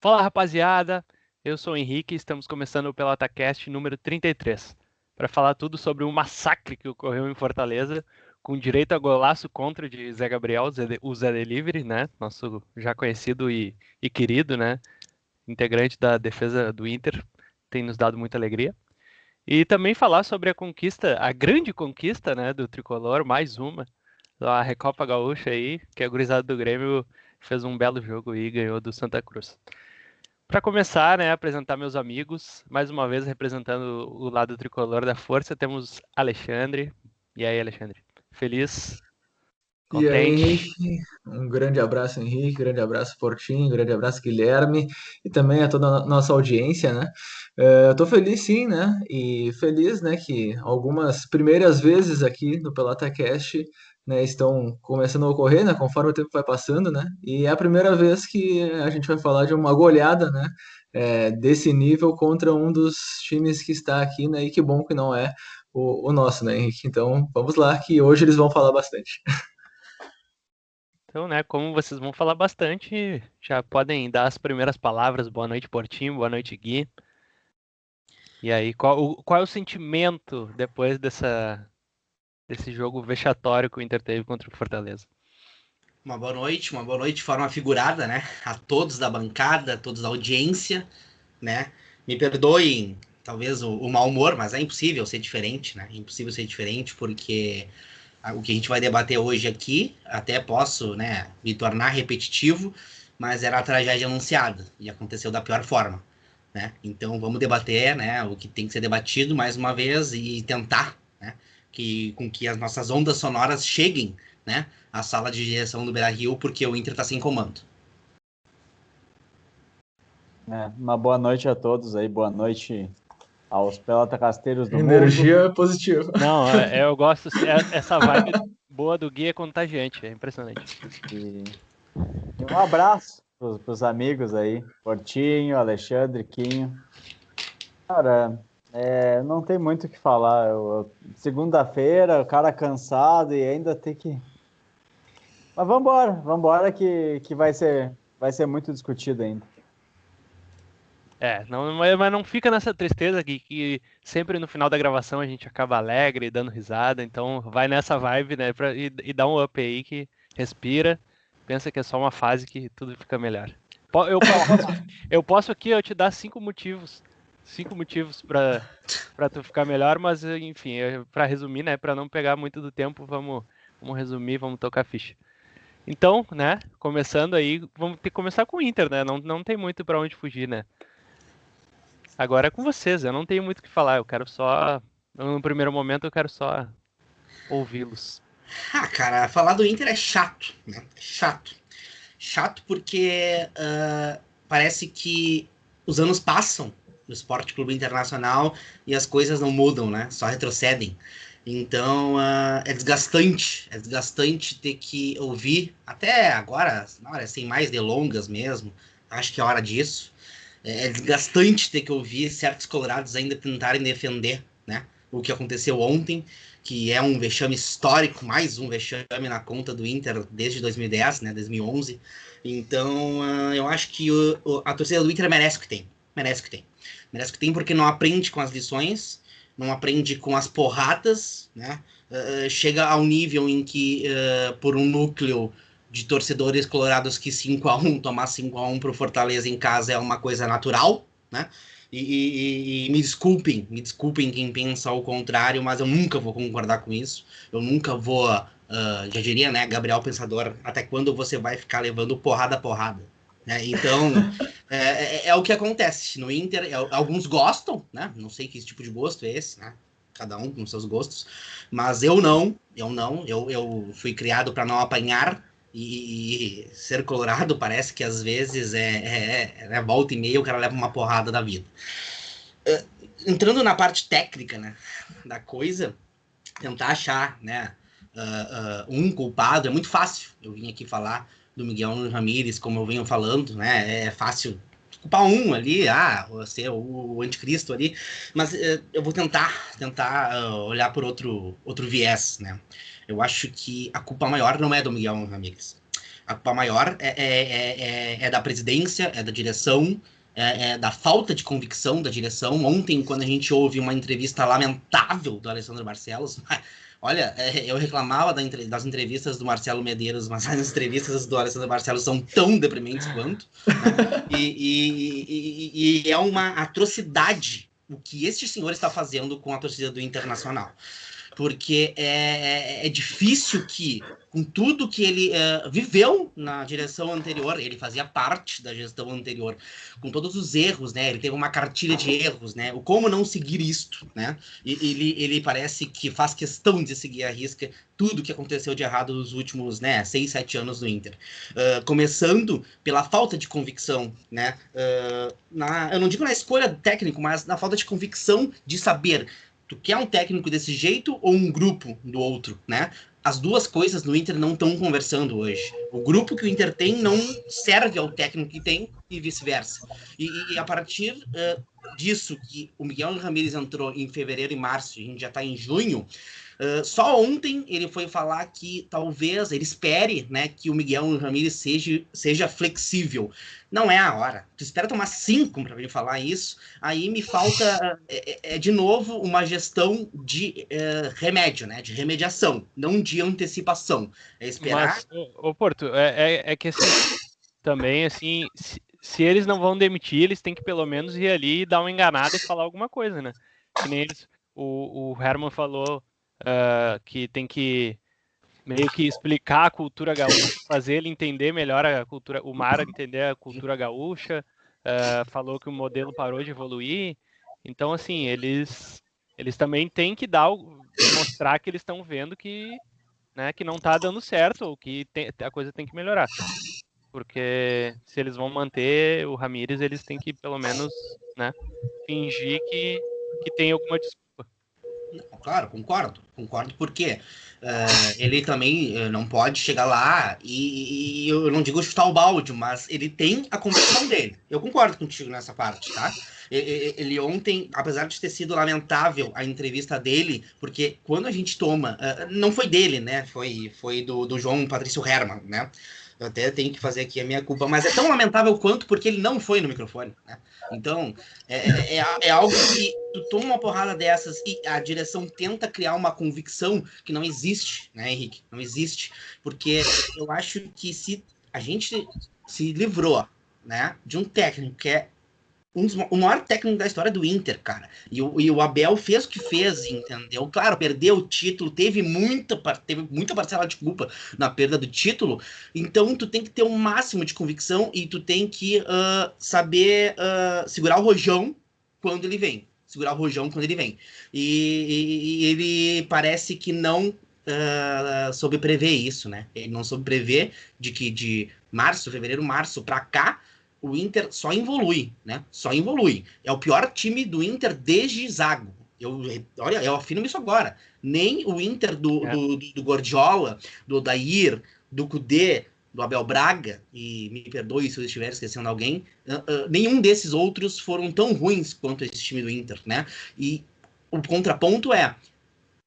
Fala, rapaziada, eu sou o Henrique e estamos começando o PelotaCast número 33 para falar tudo sobre o massacre que ocorreu em Fortaleza, com direito a golaço contra de Zé Gabriel, o Zé Delivery, né? Nosso já conhecido e querido, né? Integrante da defesa do Inter, tem nos dado muita alegria. E também falar sobre a conquista, a grande conquista, né, do Tricolor, mais uma, a Recopa Gaúcha aí, que a gurizada do Grêmio fez um belo jogo e ganhou do Santa Cruz. Para começar, né, apresentar meus amigos, mais uma vez representando o lado tricolor da força, temos Alexandre. E aí, Alexandre? Feliz? E aí, Contente? Henrique, um grande abraço, Henrique, grande abraço, Portinho, grande abraço, Guilherme, e também a toda a nossa audiência, né? Eu tô feliz sim, né? E feliz, né, que algumas primeiras vezes aqui no PelataCast, né, estão começando a ocorrer, né, conforme o tempo vai passando, né? E é a primeira vez que a gente vai falar de uma goleada, né, desse nível contra um dos times que está aqui, né? E que bom que não é o nosso, né, Henrique? Então, vamos lá, que hoje eles vão falar bastante. Então, né, como vocês vão falar bastante, já podem dar as primeiras palavras. Boa noite, Portinho. Boa noite, Gui. E aí, qual é o sentimento depois desse jogo vexatório que o Inter teve contra o Fortaleza? Uma boa noite de forma figurada, né? A todos da bancada, a todos da audiência, né? Me perdoem, talvez, o mau humor, mas é impossível ser diferente, né? É impossível ser diferente, porque o que a gente vai debater hoje aqui, até posso, né, me tornar repetitivo, mas era a tragédia anunciada, e aconteceu da pior forma, né? Então vamos debater, né, o que tem que ser debatido mais uma vez e tentar, né, com que as nossas ondas sonoras cheguem, né, à sala de direção do Beira-Rio, porque o Inter está sem comando. Uma boa noite a todos aí, boa noite aos pelotacasteiros do mundo. Energia positiva. Não, eu gosto, essa vibe boa do Gui é contagiante, é impressionante. E um abraço para os amigos aí, Portinho, Alexandre, Quinho. Cara, não tem muito o que falar. Segunda-feira, o cara cansado e ainda tem que. Mas vambora que vai ser muito discutido ainda. Mas não fica nessa tristeza que sempre no final da gravação a gente acaba alegre, dando risada, então vai nessa vibe, né, e dá um up aí que respira, pensa que é só uma fase que tudo fica melhor. Eu posso aqui eu te dar cinco motivos para tu ficar melhor, mas enfim, para resumir, né, para não pegar muito do tempo, vamos resumir, vamos tocar ficha. Então, né, começando aí, vamos ter que começar com o Inter, né, não tem muito para onde fugir, né. Agora é com vocês, eu não tenho muito o que falar, eu quero só. No primeiro momento, eu quero só ouvi-los. Ah, cara, falar do Inter é chato, né? Chato. Chato porque parece que os anos passam no Esporte Clube Internacional e as coisas não mudam, né? Só retrocedem. Então é desgastante ter que ouvir, até agora, sem mais delongas mesmo, acho que é hora disso. É desgastante ter que ouvir certos colorados ainda tentarem defender, né, o que aconteceu ontem, que é um vexame histórico, mais um vexame na conta do Inter desde 2010, né, 2011. Então, eu acho que a torcida do Inter merece o que tem. Merece o que tem. Merece o que tem porque não aprende com as lições, não aprende com as porradas, né? Chega ao nível em que, por um núcleo de torcedores colorados que 5-1 tomar 5-1 pro Fortaleza em casa é uma coisa natural, né? E me desculpem quem pensa ao contrário, mas eu nunca vou concordar com isso. Eu nunca vou, já diria, né, Gabriel Pensador, até quando você vai ficar levando porrada a porrada? Né? Então, é o que acontece no Inter. Alguns gostam, né? Não sei que tipo de gosto é esse, né? Cada um com seus gostos, mas eu fui criado para não apanhar, e ser colorado parece que às vezes volta e meia o cara leva uma porrada da vida. Entrando na parte técnica, né, da coisa, tentar achar, né, um culpado é muito fácil. Eu vim aqui falar do Miguel Ramírez, como eu venho falando, né, é fácil culpar um ali, ser o anticristo ali, mas eu vou tentar olhar por outro viés, né. Eu acho que a culpa maior não é do Miguel Ramírez. A culpa maior é da presidência, é da direção, é da falta de convicção da direção. Ontem, quando a gente ouve uma entrevista lamentável do Alessandro Barcelos, olha, eu reclamava das entrevistas do Marcelo Medeiros, mas as entrevistas do Alessandro Barcelos são tão deprimentes quanto, né? E é uma atrocidade o que este senhor está fazendo com a torcida do Internacional. Porque é difícil que, com tudo que ele viveu na direção anterior, ele fazia parte da gestão anterior, com todos os erros, né? Ele teve uma cartilha de erros, né? O como não seguir isto, né? Ele parece que faz questão de seguir à risca tudo que aconteceu de errado nos últimos, né, 6, 7 anos no Inter. Começando pela falta de convicção, né? Eu não digo na escolha do técnico, mas na falta de convicção de saber tu quer um técnico desse jeito ou um grupo do outro, né? As duas coisas no Inter não estão conversando hoje. O grupo que o Inter tem não serve ao técnico que tem e vice-versa. E a partir disso, que o Miguel Ramírez entrou em fevereiro e março, a gente já está em junho, só ontem ele foi falar que talvez ele espere, né, que o Miguel Ramírez seja flexível. Não é a hora. Tu espera tomar 5 para vir falar isso, aí me falta, de novo, uma gestão de remédio, né, de remediação, não de antecipação. É esperar... Mas, ô Porto, é que assim, também, assim, se eles não vão demitir, eles têm que pelo menos ir ali e dar uma enganada e falar alguma coisa, né? Que nem eles, o Herman falou que tem que meio que explicar a cultura gaúcha, fazer ele entender melhor a cultura, o Mara entender a cultura gaúcha, falou que o modelo parou de evoluir. Então, assim, eles também têm que mostrar que eles estão vendo que, né, que não está dando certo, ou que a coisa tem que melhorar. Porque se eles vão manter o Ramírez, eles têm que, pelo menos, né, fingir que tem alguma desculpa. Claro, concordo porque ele também não pode chegar lá e eu não digo chutar o balde, mas ele tem a convicção dele. Eu concordo contigo nessa parte, tá? Ele ontem, apesar de ter sido lamentável a entrevista dele, porque quando a gente toma, não foi dele, né? Foi do João Patrício Herman, né? Eu até tenho que fazer aqui a minha culpa, mas é tão lamentável quanto porque ele não foi no microfone, né? Então, é algo que tu toma uma porrada dessas e a direção tenta criar uma convicção que não existe, né, Henrique? Não existe. Porque eu acho que se a gente se livrou, né, de um técnico que é o maior técnico da história do Inter, cara. E o Abel fez o que fez, entendeu? Claro, perdeu o título, teve muita parcela de culpa na perda do título. Então, tu tem que ter um máximo de convicção e tu tem que saber segurar o rojão quando ele vem. Segurar o rojão quando ele vem. E ele parece que não soube prever isso, né? Ele não soube prever de fevereiro, março pra cá, o Inter só evolui, né? Só evolui. É o pior time do Inter desde Zago. Olha, eu afirmo isso agora. Nem o Inter do Guardiola, do Odair, do Kudê, do Abel Braga, e me perdoe se eu estiver esquecendo alguém, nenhum desses outros foram tão ruins quanto esse time do Inter, né? E o contraponto é,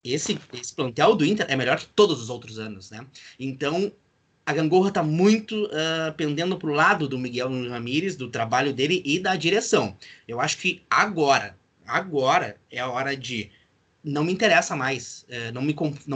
esse plantel do Inter é melhor que todos os outros anos, né? Então, a gangorra está muito pendendo para o lado do Miguel Ramírez, do trabalho dele e da direção. Eu acho que agora é a hora de... Não me interessa mais, não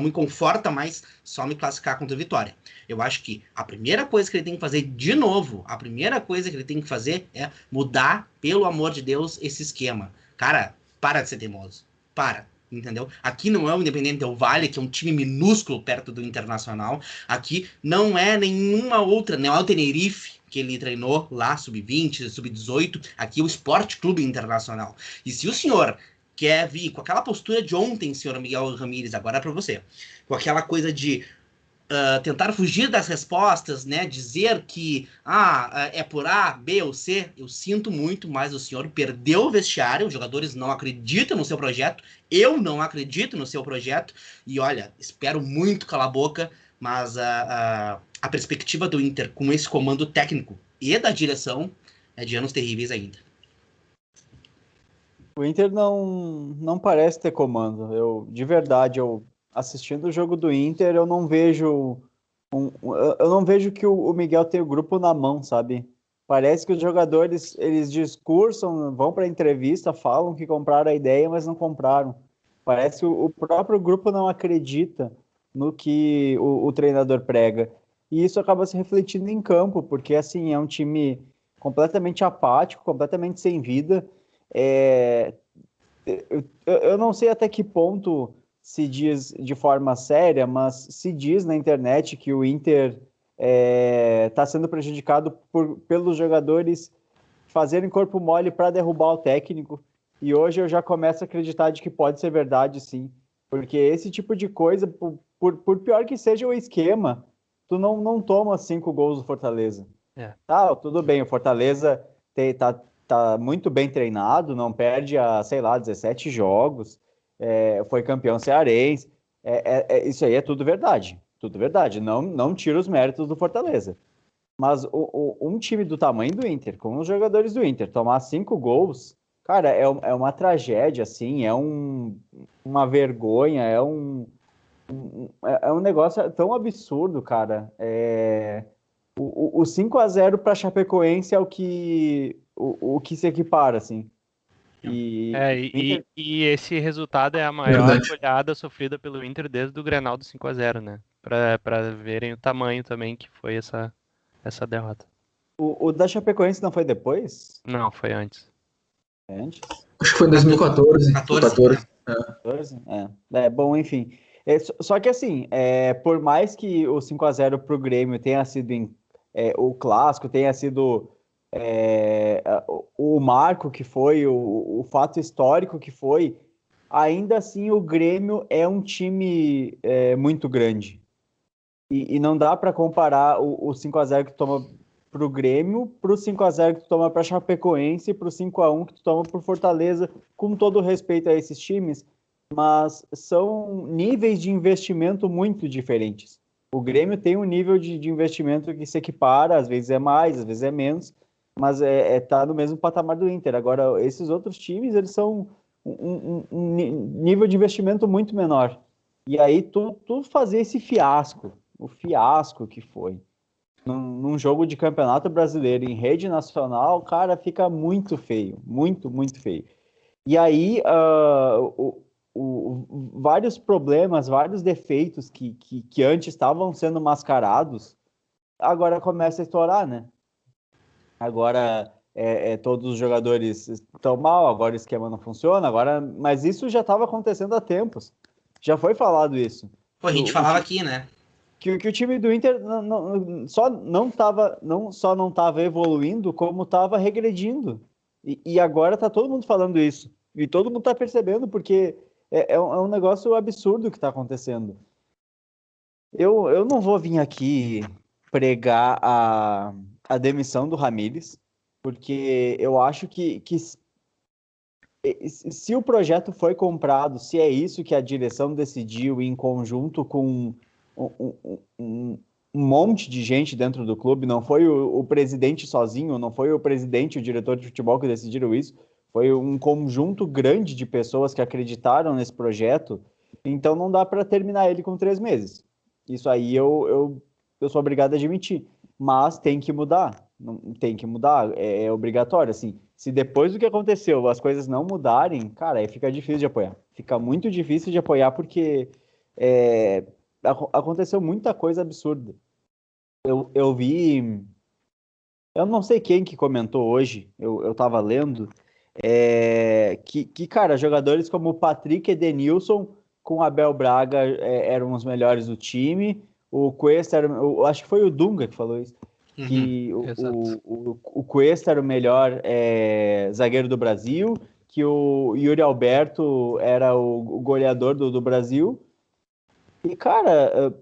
me conforta mais só me classificar contra a Vitória. Eu acho que a primeira coisa que ele tem que fazer, de novo, a primeira coisa que ele tem que fazer é mudar, pelo amor de Deus, esse esquema. Cara, para de ser teimoso. Para. Entendeu? Aqui não é o Independente Del Valle, que é um time minúsculo perto do Internacional. Aqui não é nenhuma outra, não é o Tenerife, que ele treinou lá, sub-20, sub-18. Aqui é o Sport Clube Internacional. E se o senhor quer vir com aquela postura de ontem, senhor Miguel Ramírez, agora é para você, com aquela coisa de tentar fugir das respostas, né? Dizer que é por A, B ou C, eu sinto muito, mas o senhor perdeu o vestiário, os jogadores não acreditam no seu projeto, eu não acredito no seu projeto, e olha, espero muito calar a boca, mas a perspectiva do Inter com esse comando técnico e da direção é de anos terríveis ainda. O Inter não parece ter comando. De verdade, assistindo o jogo do Inter, eu não vejo Eu não vejo que o Miguel tem o grupo na mão, sabe? Parece que os jogadores, eles discursam, vão para a entrevista, falam que compraram a ideia, mas não compraram. Parece que o próprio grupo não acredita no que o treinador prega. E isso acaba se refletindo em campo, porque assim, é um time completamente apático, completamente sem vida. É, eu não sei até que ponto se diz de forma séria, mas se diz na internet que o Inter está sendo prejudicado pelos jogadores fazerem corpo mole para derrubar o técnico. E hoje eu já começo a acreditar de que pode ser verdade, sim. Porque esse tipo de coisa, por pior que seja o esquema, tu não toma 5 gols do Fortaleza. Tá, tudo bem, o Fortaleza tá muito bem treinado, não perde a, sei lá, 17 jogos, foi campeão cearense, isso aí é tudo verdade, não tira os méritos do Fortaleza. Mas um time do tamanho do Inter, com os jogadores do Inter, tomar 5 gols, cara, é uma tragédia, assim, uma vergonha, é um negócio tão absurdo, cara. O 5-0 para Chapecoense é o que se equipara, assim. E esse resultado é a maior Verdade. goleada sofrida pelo Inter desde o Grenal do 5-0, né? Pra verem o tamanho também que foi essa derrota. O da Chapecoense não foi depois? Não, foi antes. É antes? Acho que foi em 2014. 14. 14? Bom, enfim. Só que assim, por mais que o 5-0 pro Grêmio tenha sido o clássico, tenha sido o marco que foi, o fato histórico que foi, ainda assim o Grêmio é um time muito grande. E não dá para comparar o 5-0 que tu toma pro Grêmio pro 5-0 que tu toma pra Chapecoense e pro 5-1 que tu toma pro Fortaleza, com todo respeito a esses times, mas são níveis de investimento muito diferentes. O Grêmio tem um nível de investimento que se equipara, às vezes é mais, às vezes é menos, mas tá no mesmo patamar do Inter. Agora, esses outros times, eles são um nível de investimento muito menor. E aí, tu fazer esse fiasco, o fiasco que foi, num jogo de campeonato brasileiro em rede nacional, cara, fica muito feio, muito, muito feio. E aí, vários problemas, vários defeitos que antes estavam sendo mascarados, agora começa a estourar, né? Agora todos os jogadores estão mal, agora o esquema não funciona, mas isso já estava acontecendo há tempos. Já foi falado isso. Pô, a gente falava aqui, né? Que o time do Inter só não estava evoluindo, como estava regredindo. E agora está todo mundo falando isso. E todo mundo está percebendo, porque é um negócio absurdo que está acontecendo. Eu não vou vir aqui pregar a demissão do Ramírez, porque eu acho que se o projeto foi comprado, se é isso que a direção decidiu em conjunto com um monte de gente dentro do clube, não foi o presidente sozinho, não foi o presidente e o diretor de futebol que decidiram isso, foi um conjunto grande de pessoas que acreditaram nesse projeto, então não dá para terminar ele com 3 meses. Isso aí eu sou obrigado a admitir, mas tem que mudar, tem que mudar, é obrigatório, assim. Se depois do que aconteceu as coisas não mudarem, cara, aí fica difícil de apoiar. Fica muito difícil de apoiar porque aconteceu muita coisa absurda. Eu vi, eu não sei quem que comentou hoje, eu tava lendo, cara, jogadores como o Patrick Edenilson com o Abel Braga eram os melhores do time, o Cuesta, acho que foi o Dunga que falou isso, que o Cuesta era o melhor zagueiro do Brasil, que o Yuri Alberto era o goleador do Brasil. E, cara,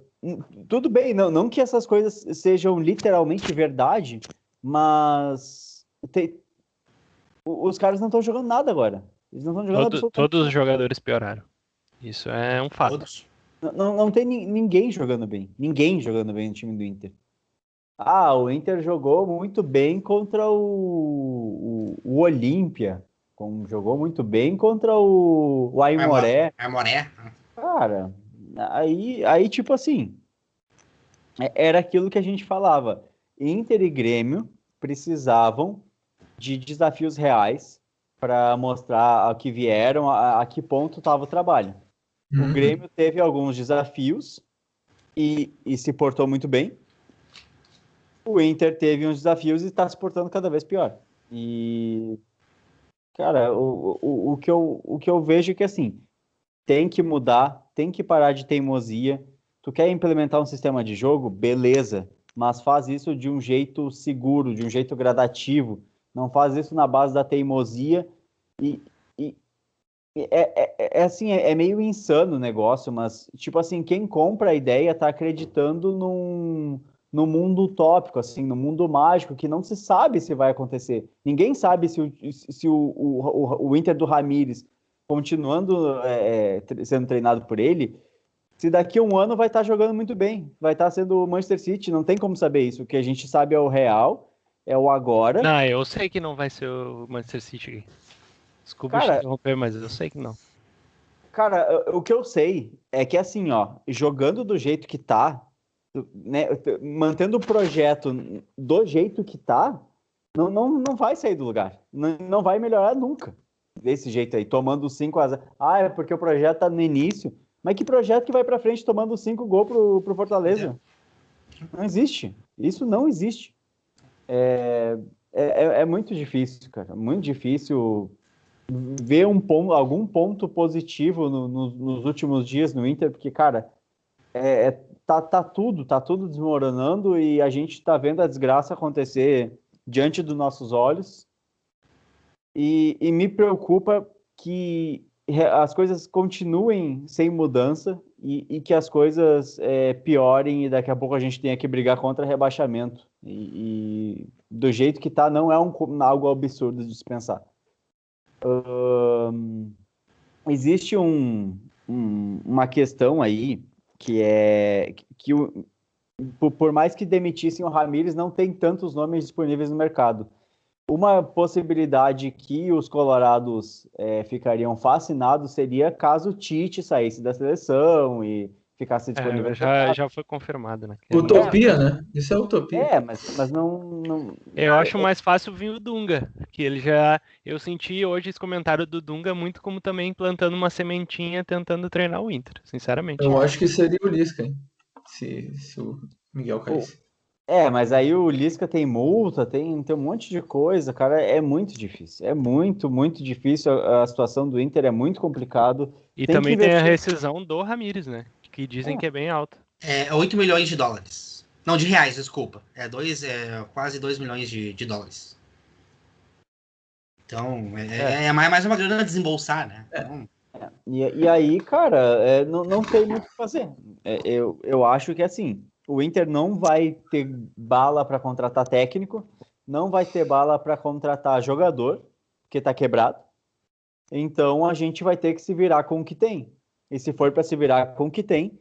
tudo bem, não que essas coisas sejam literalmente verdade, mas os caras não estão jogando nada agora. Eles não estão jogando absolutamente Todos os jogadores pioraram. Isso é um fato. Todos. Não tem ninguém jogando bem. Ninguém jogando bem no time do Inter. O Inter jogou muito bem contra o Olímpia. Jogou muito bem contra o Aimoré. Aimoré. Cara, aí tipo assim, era aquilo que a gente falava. Inter e Grêmio precisavam de desafios reais para mostrar a que vieram, a que ponto estava o trabalho. O Grêmio teve alguns desafios e se portou muito bem. O Inter teve uns desafios e está se portando cada vez pior. E, cara, o que eu vejo é que, assim, tem que mudar, tem que parar de teimosia. Tu quer implementar um sistema de jogo? Beleza, mas faz isso de um jeito seguro, de um jeito gradativo. Não faz isso na base da teimosia. E assim, é meio insano o negócio, mas, tipo assim, quem compra a ideia tá acreditando num mundo utópico, assim, no mundo mágico, que não se sabe se vai acontecer. Ninguém sabe se o Inter do Ramires, continuando sendo treinado por ele, se daqui a um ano vai estar jogando muito bem, vai estar sendo o Manchester City, não tem como saber isso. O que a gente sabe é o real, é o agora. Não, eu sei que não vai ser o Manchester City. Desculpa te interromper, mas eu sei que não. Cara, o que eu sei é que, assim, ó, jogando do jeito que tá, né, mantendo o projeto do jeito que tá, não vai sair do lugar. Não vai melhorar nunca. Desse jeito aí, tomando 5-0. É porque o projeto tá no início. Mas que projeto que vai pra frente tomando 5 gols pro Fortaleza? Não existe. Isso não existe. É muito difícil, cara. Muito difícil ver algum ponto positivo nos últimos dias no Inter, porque, cara, tá tudo desmoronando e a gente tá vendo a desgraça acontecer diante dos nossos olhos e me preocupa que as coisas continuem sem mudança e que as coisas piorem e daqui a pouco a gente tenha que brigar contra rebaixamento e do jeito que tá não é algo absurdo de se pensar. Existe uma questão aí que é que por mais que demitissem o Ramires, não tem tantos nomes disponíveis no mercado. Uma possibilidade que os colorados ficariam fascinados seria caso o Tite saísse da seleção e ficasse disponível. Já foi confirmado, né? Utopia, né? Isso é utopia. Mas não. Eu acho mais fácil vir o Dunga, que ele já. Eu senti hoje esse comentário do Dunga muito como também plantando uma sementinha tentando treinar o Inter, sinceramente. Eu acho que seria o Lisca, hein? Se o Miguel caísse. Mas aí o Lisca tem multa, tem um monte de coisa, cara, é muito difícil. É muito, muito difícil. A situação do Inter é muito complicado. E também tem a rescisão do Ramires, né? Que dizem que é bem alta. É 8 milhões de dólares. Não, de reais, desculpa. Quase 2 milhões de dólares. Então, é mais uma grana a desembolsar, né? Então... E aí, cara, não tem muito o que fazer. Eu acho que, assim, o Inter não vai ter bala para contratar técnico, não vai ter bala para contratar jogador, porque tá quebrado. Então, a gente vai ter que se virar com o que tem. E se for para se virar com o que tem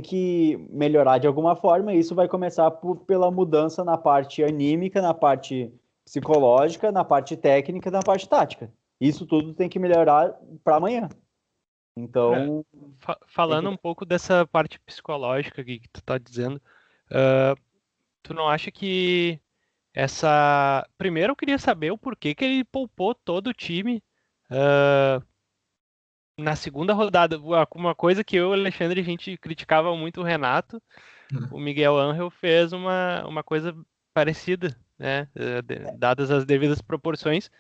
que melhorar de alguma forma. E isso vai começar pela mudança na parte anímica, na parte psicológica, na parte técnica, na parte tática. Isso tudo tem que melhorar para amanhã. Então, falando um pouco dessa parte psicológica que tu tá dizendo, tu não acha que primeiro eu queria saber o porquê que ele poupou todo o time na segunda rodada. Uma coisa que eu e o Alexandre, a gente criticava muito o Renato, o Miguel Ángel fez uma coisa parecida, né? Dadas as devidas proporções.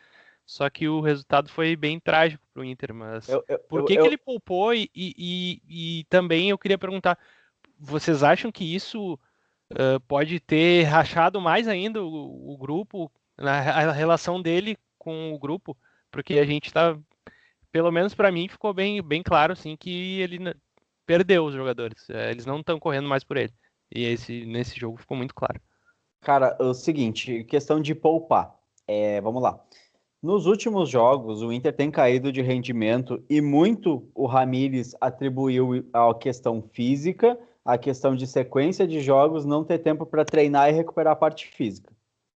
Só que o resultado foi bem trágico para o Inter, mas por que ele poupou? E também eu queria perguntar, vocês acham que isso pode ter rachado mais ainda o grupo, a relação dele com o grupo? Porque a gente está, pelo menos para mim, ficou bem, bem claro assim, que ele perdeu os jogadores, eles não estão correndo mais por ele. E nesse jogo ficou muito claro. Cara, é o seguinte, questão de poupar. Vamos lá. Nos últimos jogos, o Inter tem caído de rendimento e muito o Ramires atribuiu à questão física, à questão de sequência de jogos, não ter tempo para treinar e recuperar a parte física.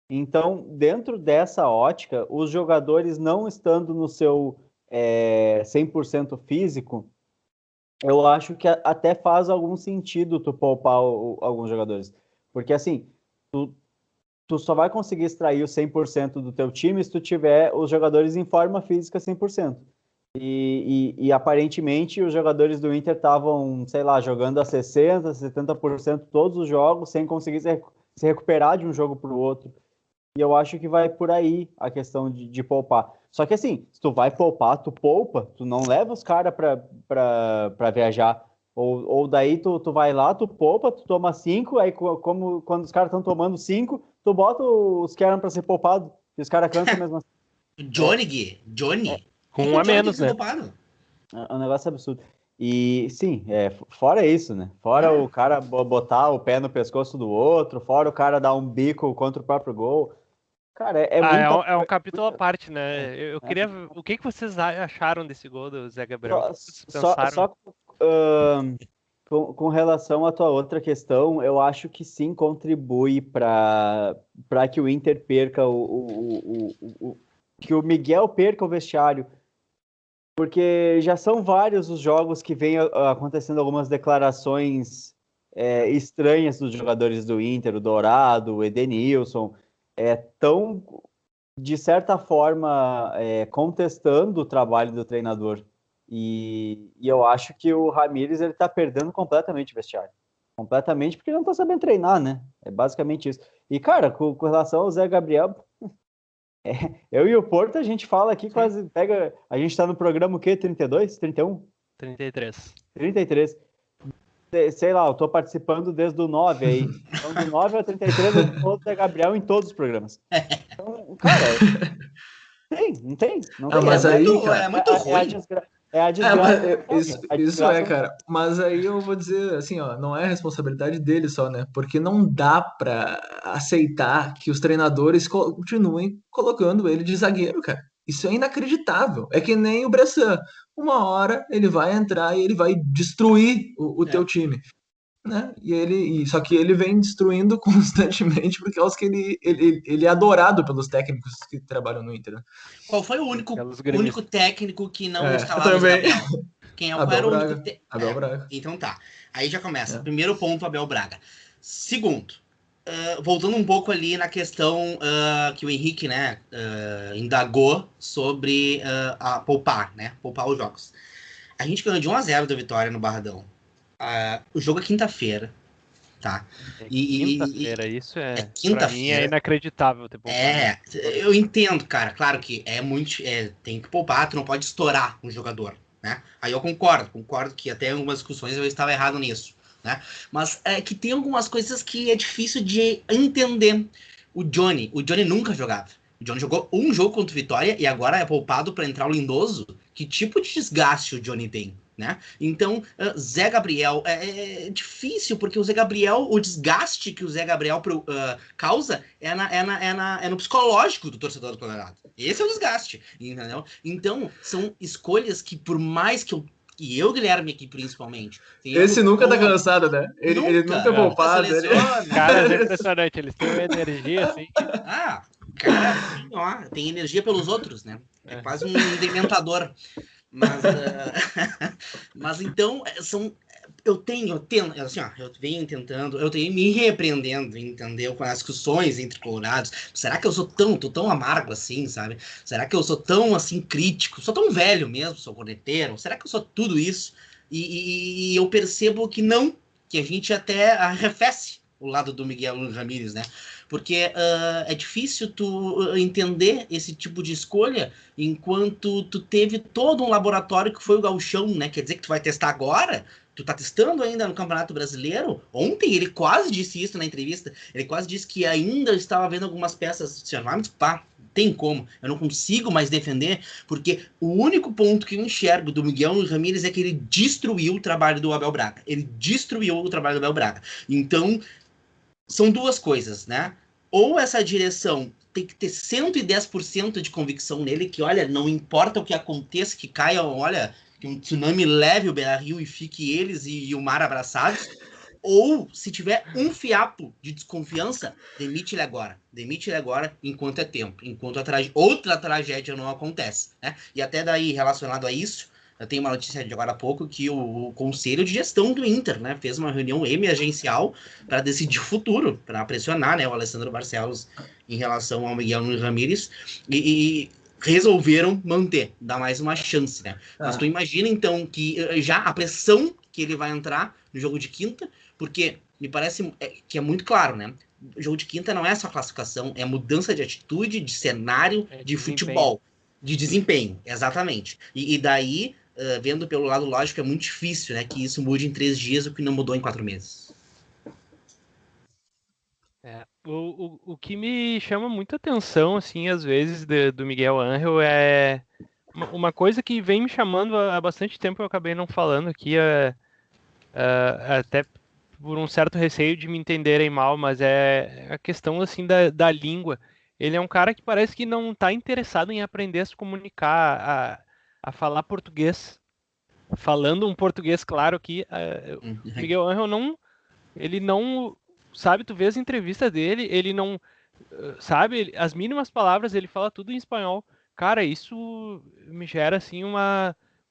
Então, dentro dessa ótica, os jogadores não estando no seu 100% físico, eu acho que até faz algum sentido tu poupar alguns jogadores. Porque, assim, tu só vai conseguir extrair o 100% do teu time se tu tiver os jogadores em forma física 100%. E aparentemente os jogadores do Inter estavam, sei lá, jogando a 60%, 70% todos os jogos, sem conseguir se recuperar de um jogo para o outro. E eu acho que vai por aí a questão de poupar. Só que assim, se tu vai poupar, tu poupa, tu não leva os caras para viajar. Ou daí tu vai lá, tu poupa, tu toma 5, aí como quando os caras estão tomando 5, tu bota os que eram para ser poupado, e os caras cansam mesmo assim. Johnny, Gui. Johnny. Com um a menos, né? É um negócio absurdo. E sim, fora isso, né? Fora o cara botar o pé no pescoço do outro, fora o cara dar um bico contra o próprio gol. Cara, é um capítulo à parte, né? Eu queria. O que vocês acharam desse gol do Zé Gabriel? O que vocês pensaram? Com relação à tua outra questão, eu acho que sim contribui para que o Inter perca que o Miguel perca o vestiário. Porque já são vários os jogos que vem acontecendo algumas declarações estranhas dos jogadores do Inter, o Dourado, o Edenilson, tão, de certa forma, contestando o trabalho do treinador. E eu acho que o Ramires está perdendo completamente o vestiário. Completamente, porque não está sabendo treinar, né? É basicamente isso. E, cara, com relação ao Zé Gabriel... eu e o Porto, a gente fala aqui, quase pega. A gente tá no programa o quê? 32? 31? 33. 33. Sei lá, eu tô participando desde o 9 aí. Então, do 9 ao 33, eu tô o Gabriel em todos os programas. Então, cara, não tem. Mas aí, cara, é muito ruim. É a desgraça. Isso é, cara. Mas aí eu vou dizer assim, ó, não é responsabilidade dele só, né? Porque não dá pra aceitar que os treinadores continuem colocando ele de zagueiro, cara. Isso é inacreditável. É que nem o Bressan. Uma hora ele vai entrar e ele vai destruir o teu time, né? Só que ele vem destruindo constantemente por causa que ele é adorado pelos técnicos que trabalham no Inter, né? Qual foi o único técnico que não escalava o também. Gabriel? Qual era o único Abel Braga. Então tá. Aí já começa. Primeiro ponto, Abel Braga. Segundo, voltando um pouco ali na questão que o Henrique, né, indagou sobre a poupar, né? Poupar os jogos. A gente ganhou de 1-0 da Vitória no Barradão. O jogo é quinta-feira, tá? Quinta-feira, isso quinta-feira. Pra mim é inacreditável ter poupado. Eu entendo, cara. Claro que tem que poupar, tu não pode estourar um jogador, né? Aí eu concordo que até em algumas discussões eu estava errado nisso, né? Mas é que tem algumas coisas que é difícil de entender. O Johnny nunca jogava. O Johnny jogou um jogo contra o Vitória e agora é poupado para entrar o Lindoso. Que tipo de desgaste o Johnny tem? Né? Então, Zé Gabriel é difícil, porque o Zé Gabriel, o desgaste que o Zé Gabriel causa é no psicológico do torcedor do Colorado. Esse é o desgaste, entendeu? Então, são escolhas que, por mais que eu, Guilherme, aqui principalmente. Esse nunca tá cansado, né? Ele nunca é poupado. Cara, é impressionante, eles têm uma energia assim. Cara, assim, ó, tem energia pelos outros, né? É quase um dementador. Mas então, eu venho me repreendendo, entendeu? Com as discussões entre colorados. Será que eu tô tão amargo assim, sabe? Será que eu sou tão, assim, crítico? Sou tão velho mesmo, sou corneteiro? Será que eu sou tudo isso? E eu percebo que não, que a gente até arrefece o lado do Miguel Ramírez, né? Porque é difícil tu entender esse tipo de escolha enquanto tu teve todo um laboratório que foi o Gauchão, né? Quer dizer que tu vai testar agora? Tu tá testando ainda no Campeonato Brasileiro? Ontem ele quase disse isso na entrevista. Ele quase disse que ainda estava vendo algumas peças. Você vai me desculpar, tem como. Eu não consigo mais defender, porque o único ponto que eu enxergo do Miguel Ramírez é que ele destruiu o trabalho do Abel Braga. Ele destruiu o trabalho do Abel Braga. Então, são duas coisas, né? Ou essa direção tem que ter 110% de convicção nele, que, olha, não importa o que aconteça, que caia, olha, que um tsunami leve o Beira-Rio e fique eles e o mar abraçados, ou, se tiver um fiapo de desconfiança, demite ele agora enquanto é tempo, enquanto outra tragédia não acontece, né? E até daí, relacionado a isso, Eu tenho uma notícia de agora há pouco que o Conselho de Gestão do Inter, né, fez uma reunião emergencial para decidir o futuro, para pressionar, né, o Alessandro Barcelos em relação ao Miguel Ramírez e resolveram manter, dar mais uma chance, né? Mas tu imagina, então, que já a pressão que ele vai entrar no jogo de quinta, porque me parece que é muito claro, né? O jogo de quinta não é só classificação, é mudança de atitude, de cenário, de futebol, de desempenho, exatamente. E daí, vendo pelo lado lógico, é muito difícil, né? Que isso mude em 3 dias, o que não mudou em 4 meses. O que me chama muita atenção, assim, às vezes, do Miguel Ángel é uma coisa que vem me chamando há bastante tempo, eu acabei não falando aqui, até por um certo receio de me entenderem mal, mas é a questão, assim, da língua. Ele é um cara que parece que não está interessado em aprender a se comunicar, a falar português. Falando um português claro aqui, o Miguel Ángel ele não, sabe, tu vê as entrevistas dele, ele não, sabe, as mínimas palavras, ele fala tudo em espanhol. Cara, isso me gera, assim,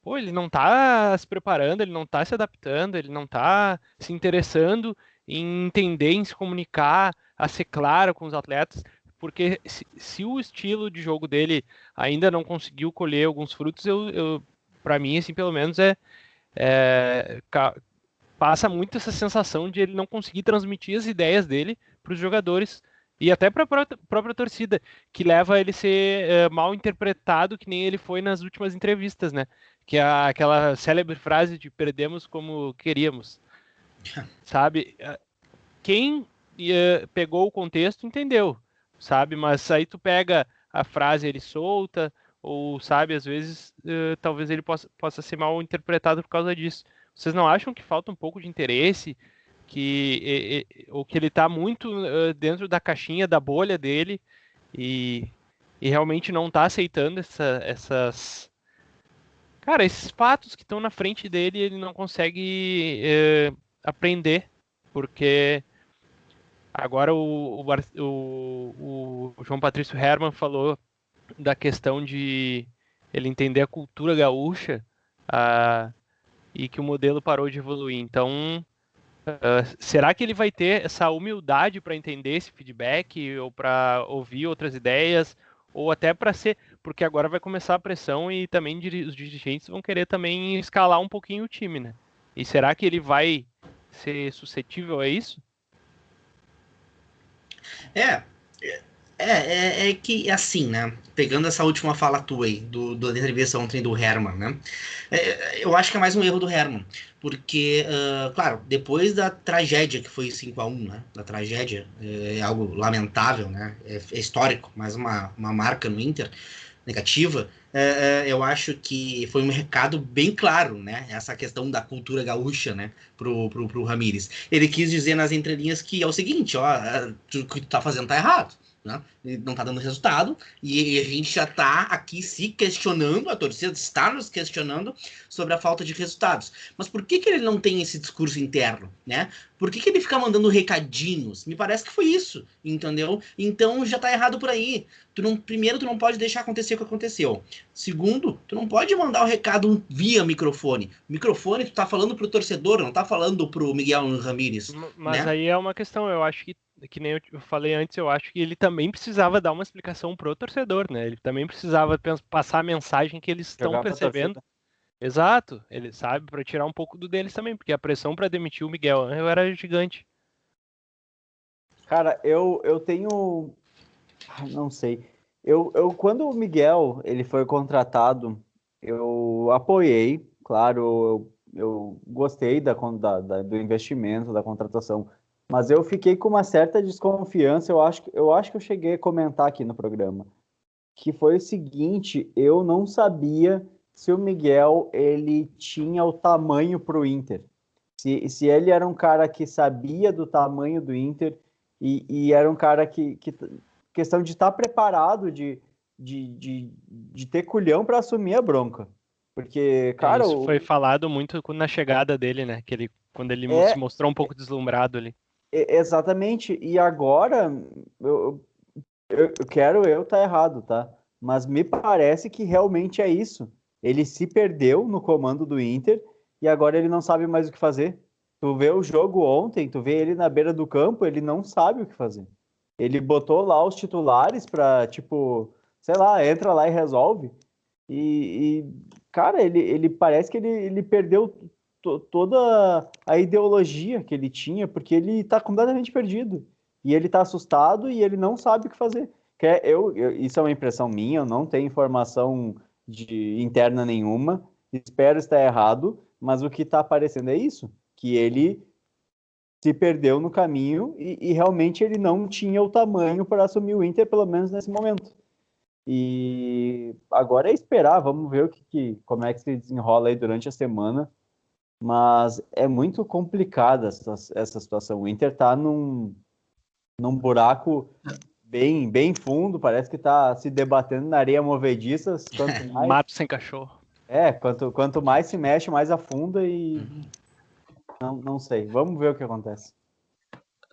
pô, ele não tá se preparando, ele não tá se adaptando, ele não tá se interessando em entender, em se comunicar, a ser claro com os atletas, porque se o estilo de jogo dele ainda não conseguiu colher alguns frutos, para mim, assim, pelo menos, passa muito essa sensação de ele não conseguir transmitir as ideias dele para os jogadores e até para a própria torcida, que leva ele a ser mal interpretado, que nem ele foi nas últimas entrevistas, né? Que é aquela célebre frase de perdemos como queríamos. Sabe? Quem pegou o contexto entendeu, sabe? Mas aí tu pega a frase ele solta, ou sabe, às vezes talvez ele possa ser mal interpretado por causa disso. Vocês não acham que falta um pouco de interesse, ou que ele está muito dentro da caixinha, da bolha dele, e realmente não está aceitando cara, esses fatos que estão na frente dele, ele não consegue aprender, porque agora o João Patrício Hermann falou da questão de ele entender a cultura gaúcha, e que o modelo parou de evoluir. Então, será que ele vai ter essa humildade para entender esse feedback, ou para ouvir outras ideias, ou até para ser, porque agora vai começar a pressão e também os dirigentes vão querer também escalar um pouquinho o time, né? E será que ele vai ser suscetível a isso? É que, assim, né? Pegando essa última fala tua aí, da entrevista ontem do Hermann, né? Eu acho que é mais um erro do Hermann. Porque, claro, depois da tragédia que foi 5-1, né? Da tragédia, é algo lamentável, né? É histórico, mais uma marca no Inter, negativa. Eu acho que foi um recado bem claro, né? Essa questão da cultura gaúcha, né? Pro Ramírez. Ele quis dizer nas entrelinhas que é o seguinte, ó, o que tu tá fazendo tá errado. Né? Não tá dando resultado, e a gente já tá aqui se questionando, a torcida está nos questionando sobre a falta de resultados. Mas por que ele não tem esse discurso interno, né? Por que ele fica mandando recadinhos? Me parece que foi isso, entendeu? Então já tá errado por aí. Primeiro, tu não pode deixar acontecer o que aconteceu. Segundo, tu não pode mandar o recado via microfone. Microfone, tu tá falando pro torcedor, não tá falando pro Miguel Ramírez. Mas né? aí é uma questão, eu acho que nem eu falei antes, eu acho que ele também precisava dar uma explicação pro torcedor, né? Ele também precisava passar a mensagem que eles estão percebendo. Exato, ele sabe, para tirar um pouco do deles também, porque a pressão para demitir o Miguel Ángel era gigante. Cara, eu tenho, não sei, eu quando o Miguel ele foi contratado, eu apoiei, claro, eu gostei do investimento, da contratação, mas eu fiquei com uma certa desconfiança, eu acho que eu cheguei a comentar aqui no programa, que foi o seguinte, eu não sabia se o Miguel ele tinha o tamanho para o Inter. Se ele era um cara que sabia do tamanho do Inter e era um cara que questão de estar preparado, de ter culhão para assumir a bronca. Porque, cara... Isso foi falado muito na chegada dele, né? Quando ele se mostrou um pouco deslumbrado ali. Exatamente. E agora, eu quero estar errado, tá? Mas me parece que realmente é isso. ele se perdeu no comando do Inter e agora ele não sabe mais o que fazer. Tu vê o jogo ontem, tu vê ele na beira do campo, ele não sabe o que fazer. Ele botou lá os titulares pra, tipo, sei lá, entra lá e resolve. Cara, ele parece que ele perdeu toda a ideologia que ele tinha, porque ele tá completamente perdido. E ele tá assustado e ele não sabe o que fazer. Isso é uma impressão minha, eu não tenho informação interna nenhuma, espero estar errado, mas o que tá aparecendo é isso, que ele se perdeu no caminho e realmente ele não tinha o tamanho para assumir o Inter, pelo menos nesse momento. E agora é esperar, vamos ver como é que se desenrola aí durante a semana, mas é muito complicada essa situação. O Inter tá num buraco bem fundo, parece que tá se debatendo na areia movediça. Mato sem cachorro. Quanto mais se mexe, mais afunda e não sei. Vamos ver o que acontece.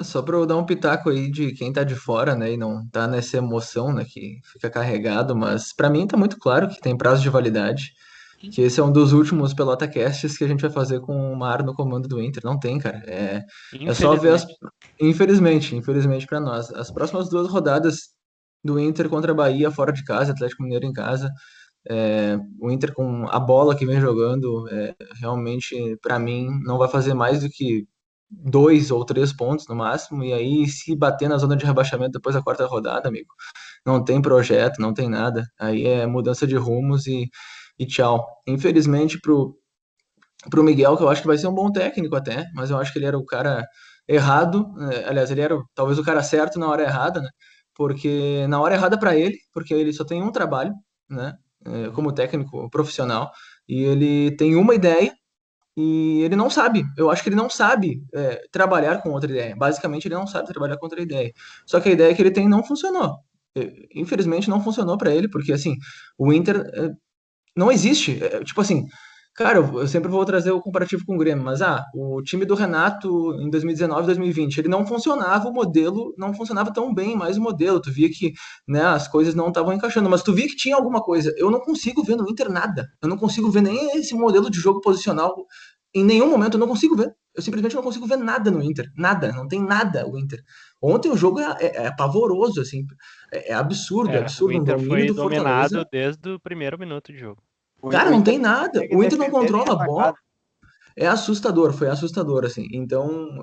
Só para eu dar um pitaco aí de quem tá de fora, né, e não tá nessa emoção, né, que fica carregado, mas para mim tá muito claro que tem prazo de validade, que esse é um dos últimos PelotaCasts que a gente vai fazer com o Mar no comando do Inter. Não tem, cara. É só ver infelizmente para nós, as próximas 2 rodadas do Inter contra a Bahia fora de casa, Atlético Mineiro em casa, o Inter com a bola que vem jogando, realmente para mim não vai fazer mais do que 2 ou 3 pontos no máximo, e aí se bater na zona de rebaixamento depois da 4ª rodada, amigo, não tem projeto, não tem nada, aí é mudança de rumos e tchau. Infelizmente pro Miguel, que eu acho que vai ser um bom técnico até, mas eu acho que ele era o cara errado, aliás, ele era talvez o cara certo na hora errada, né, porque na hora errada para ele, porque ele só tem um trabalho, né, como técnico profissional, e ele tem uma ideia, e ele não sabe, eu acho que ele não sabe trabalhar com outra ideia. Basicamente, ele não sabe trabalhar com outra ideia. Só que a ideia que ele tem não funcionou. Infelizmente, não funcionou para ele, porque assim, o Inter não existe. Tipo assim, cara, eu sempre vou trazer o comparativo com o Grêmio, mas o time do Renato em 2019, 2020, ele não funcionava, o modelo não funcionava tão bem mais o modelo. Tu via que, né, as coisas não estavam encaixando, mas tu via que tinha alguma coisa. Eu não consigo ver no Inter nada. Eu não consigo ver nem esse modelo de jogo posicional. Em nenhum momento eu não consigo ver. Eu simplesmente não consigo ver nada no Inter. Nada, não tem nada o Inter. Ontem o jogo é pavoroso, assim. É absurdo, é O absurdo. Um Inter domínio foi do dominado Fortaleza. desde o primeiro minuto de jogo. Cara, não tem nada. consegue O Inter não defender nem controla a bola. atacar. É assustador, foi assustador, assim. Então,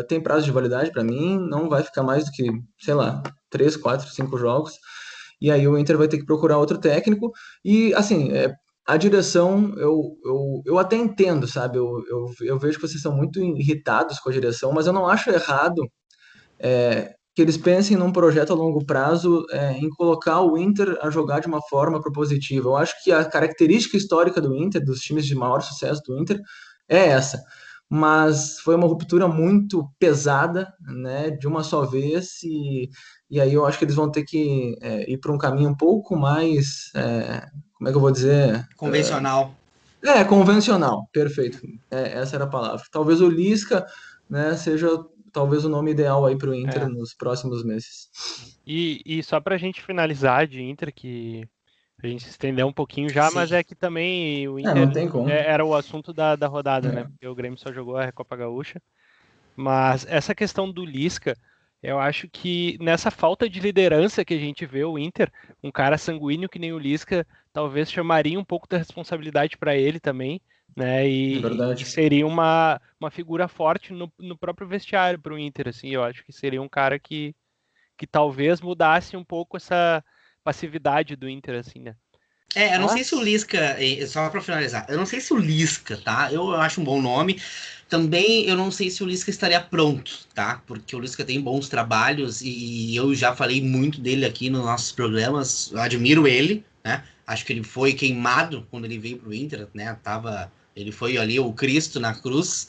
tem prazo de validade pra mim, não vai ficar mais do que, sei lá, 3, 4, 5 jogos. E aí o Inter vai ter que procurar outro técnico. E, assim, a direção, eu até entendo, sabe? Eu vejo que vocês são muito irritados com a direção, mas eu não acho errado que eles pensem num projeto a longo prazo, em colocar o Inter a jogar de uma forma propositiva. Eu acho que a característica histórica do Inter, dos times de maior sucesso do Inter, é essa. Mas foi uma ruptura muito pesada, né, de uma só vez, e aí eu acho que eles vão ter que ir para um caminho um pouco mais, como é que eu vou dizer? Convencional. Convencional, perfeito. Essa era a palavra. Talvez o Lisca, né, seja talvez o nome ideal aí para o Inter nos próximos meses. E só pra gente finalizar de Inter, que a gente se estendeu um pouquinho já, Sim. mas é que também o Inter Não tem como. era o assunto da rodada, né? Porque o Grêmio só jogou a Recopa Gaúcha. Mas essa questão do Lisca, eu acho que nessa falta de liderança que a gente vê o Inter, um cara sanguíneo que nem o Lisca, talvez chamaria um pouco da responsabilidade para ele também, né? É verdade. E seria uma figura forte no próprio vestiário para o Inter, assim. Eu acho que seria um cara que talvez mudasse um pouco essa passividade do Inter, assim, né? Eu não sei se o Lisca, só pra finalizar, eu não sei se o Lisca, tá? Eu acho um bom nome. Também eu não sei se o Lisca estaria pronto, tá? Porque o Lisca tem bons trabalhos e eu já falei muito dele aqui nos nossos programas. Eu admiro ele, né? Acho que ele foi queimado quando ele veio pro Inter, né? Ele foi ali o Cristo na cruz.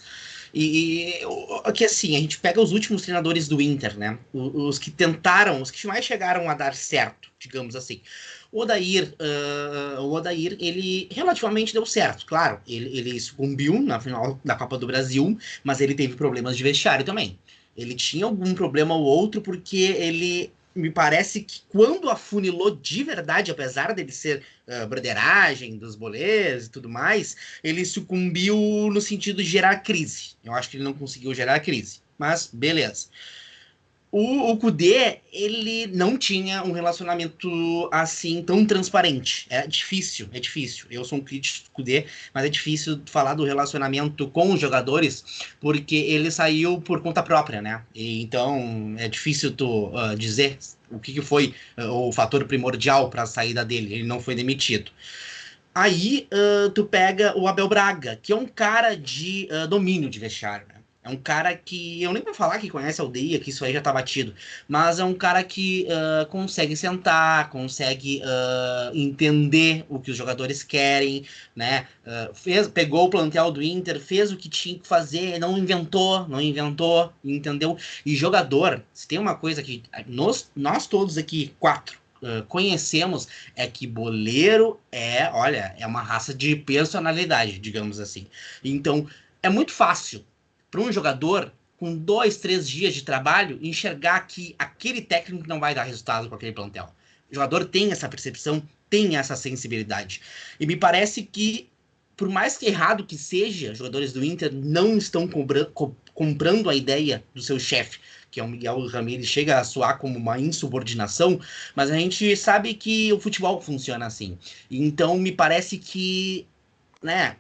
Que assim, a gente pega os últimos treinadores do Inter, né? Os que tentaram, os que mais chegaram a dar certo, digamos assim. O Odair, ele relativamente deu certo, claro. Ele sucumbiu na final da Copa do Brasil, mas ele teve problemas de vestiário também. Ele tinha algum problema ou outro porque ele me parece que quando afunilou de verdade, apesar dele ser broderagem dos boleiros e tudo mais, ele sucumbiu no sentido de gerar crise. Eu acho que ele não conseguiu gerar crise, mas beleza. O Kudê, ele não tinha um relacionamento assim tão transparente. É difícil, é difícil. Eu sou um crítico do Kudê, mas é difícil falar do relacionamento com os jogadores, porque ele saiu por conta própria, né? E, então é difícil tu dizer o que foi o fator primordial para a saída dele. Ele não foi demitido. Aí tu pega o Abel Braga, que é um cara de domínio de vestiário, né? É um cara que, eu nem vou falar que conhece a aldeia, que isso aí já tá batido, mas é um cara que consegue sentar, consegue entender o que os jogadores querem, né? Pegou o plantel do Inter, fez o que tinha que fazer, não inventou, entendeu? E jogador, se tem uma coisa que nós todos aqui, quatro, conhecemos, é que boleiro é uma raça de personalidade, digamos assim. Então, é muito fácil para um jogador, com 2, 3 dias de trabalho, enxergar que aquele técnico não vai dar resultado com aquele plantel. O jogador tem essa percepção, tem essa sensibilidade. E me parece que, por mais que errado que seja, os jogadores do Inter não estão comprando a ideia do seu chefe, que é o Miguel Ramírez, chega a soar como uma insubordinação, mas a gente sabe que o futebol funciona assim. Então, me parece que, né,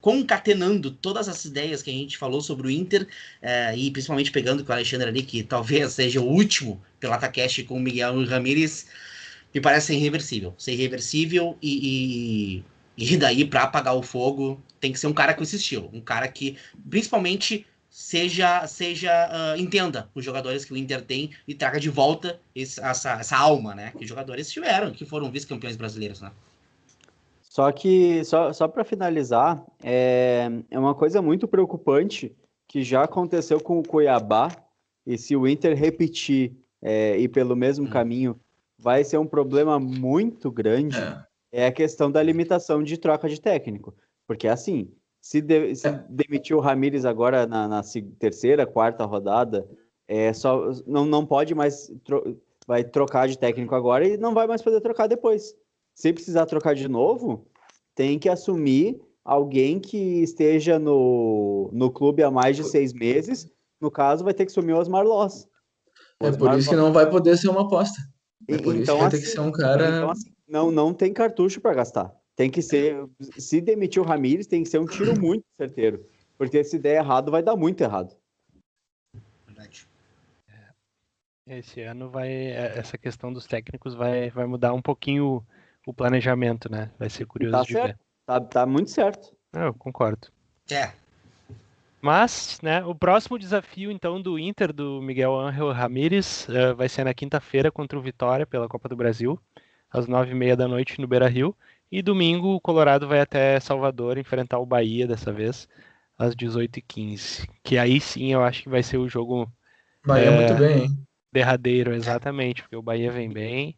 concatenando todas as ideias que a gente falou sobre o Inter, e principalmente pegando com o Alexandre ali, que talvez seja o último pelo Atacast com o Miguel Ramírez, me parece ser irreversível e daí para apagar o fogo tem que ser um cara com esse estilo, um cara que principalmente entenda os jogadores que o Inter tem e traga de volta essa alma, né, que os jogadores tiveram, que foram vice-campeões brasileiros, né? Só que, só para finalizar, é uma coisa muito preocupante que já aconteceu com o Cuiabá, e se o Inter repetir ir pelo mesmo caminho, vai ser um problema muito grande, é a questão da limitação de troca de técnico. Porque, assim, se demitir o Ramírez agora na terceira, quarta rodada, não pode mais vai trocar de técnico agora e não vai mais poder trocar depois. Se precisar trocar de novo, tem que assumir alguém que esteja no clube há mais de 6 meses. No caso, vai ter que assumir o Osmar Loz. É por isso que não vai poder ser uma aposta. É por isso que vai ter que ser um cara... Então, assim, não tem cartucho para gastar. Tem que ser... Se demitir o Ramírez, tem que ser um tiro muito certeiro. Porque se der errado, vai dar muito errado. Verdade. Esse ano essa questão dos técnicos vai mudar um pouquinho o planejamento, né? Vai ser curioso de ver. Tá muito certo. Eu concordo. Mas, né, o próximo desafio, então, do Inter, do Miguel Ángel Ramírez, vai ser na quinta-feira contra o Vitória, pela Copa do Brasil, às 9h30 da noite no Beira-Rio. E domingo o Colorado vai até Salvador enfrentar o Bahia, dessa vez, às 18h15. Que aí sim eu acho que vai ser o jogo... Bahia muito bem, hein? Derradeiro, exatamente, porque o Bahia vem bem.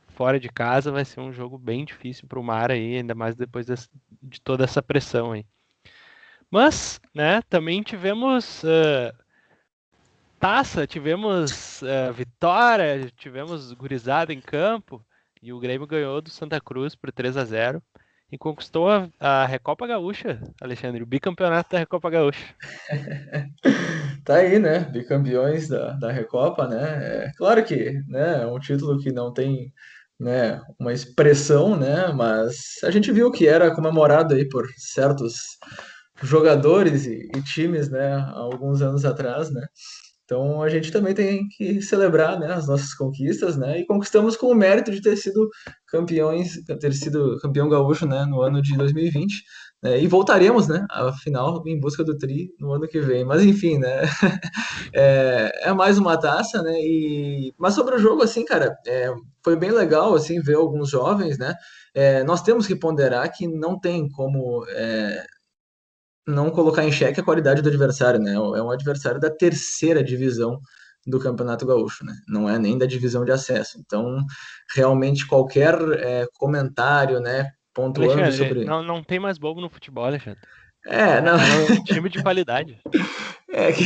Fora de casa vai ser um jogo bem difícil para o Mar aí, ainda mais depois de toda essa pressão aí. Mas, né, também tivemos taça, tivemos vitória, tivemos gurizada em campo, e o Grêmio ganhou do Santa Cruz por 3-0 e conquistou a Recopa Gaúcha, Alexandre, o bicampeonato da Recopa Gaúcha. Tá aí, né? Bicampeões da Recopa, né? É claro que, né, é um título que não tem, né, uma expressão, né? Mas a gente viu que era comemorado aí por certos jogadores e times, né, há alguns anos atrás, né? Então a gente também tem que celebrar, né, as nossas conquistas, né? E conquistamos com o mérito de ter sido campeão gaúcho, né, no ano de 2020. E voltaremos, né, à final em busca do tri no ano que vem. Mas enfim, né, é mais uma taça, né? Mas sobre o jogo, assim, cara, foi bem legal, assim, ver alguns jovens, né? Nós temos que ponderar que não tem como não colocar em xeque a qualidade do adversário, né? É um adversário da terceira divisão do Campeonato Gaúcho, né? Não é nem da divisão de acesso. Então, realmente qualquer comentário, né, pontuando Alexandre, sobre... não tem mais bobo no futebol, Alexandre. Não. É um time de qualidade. É que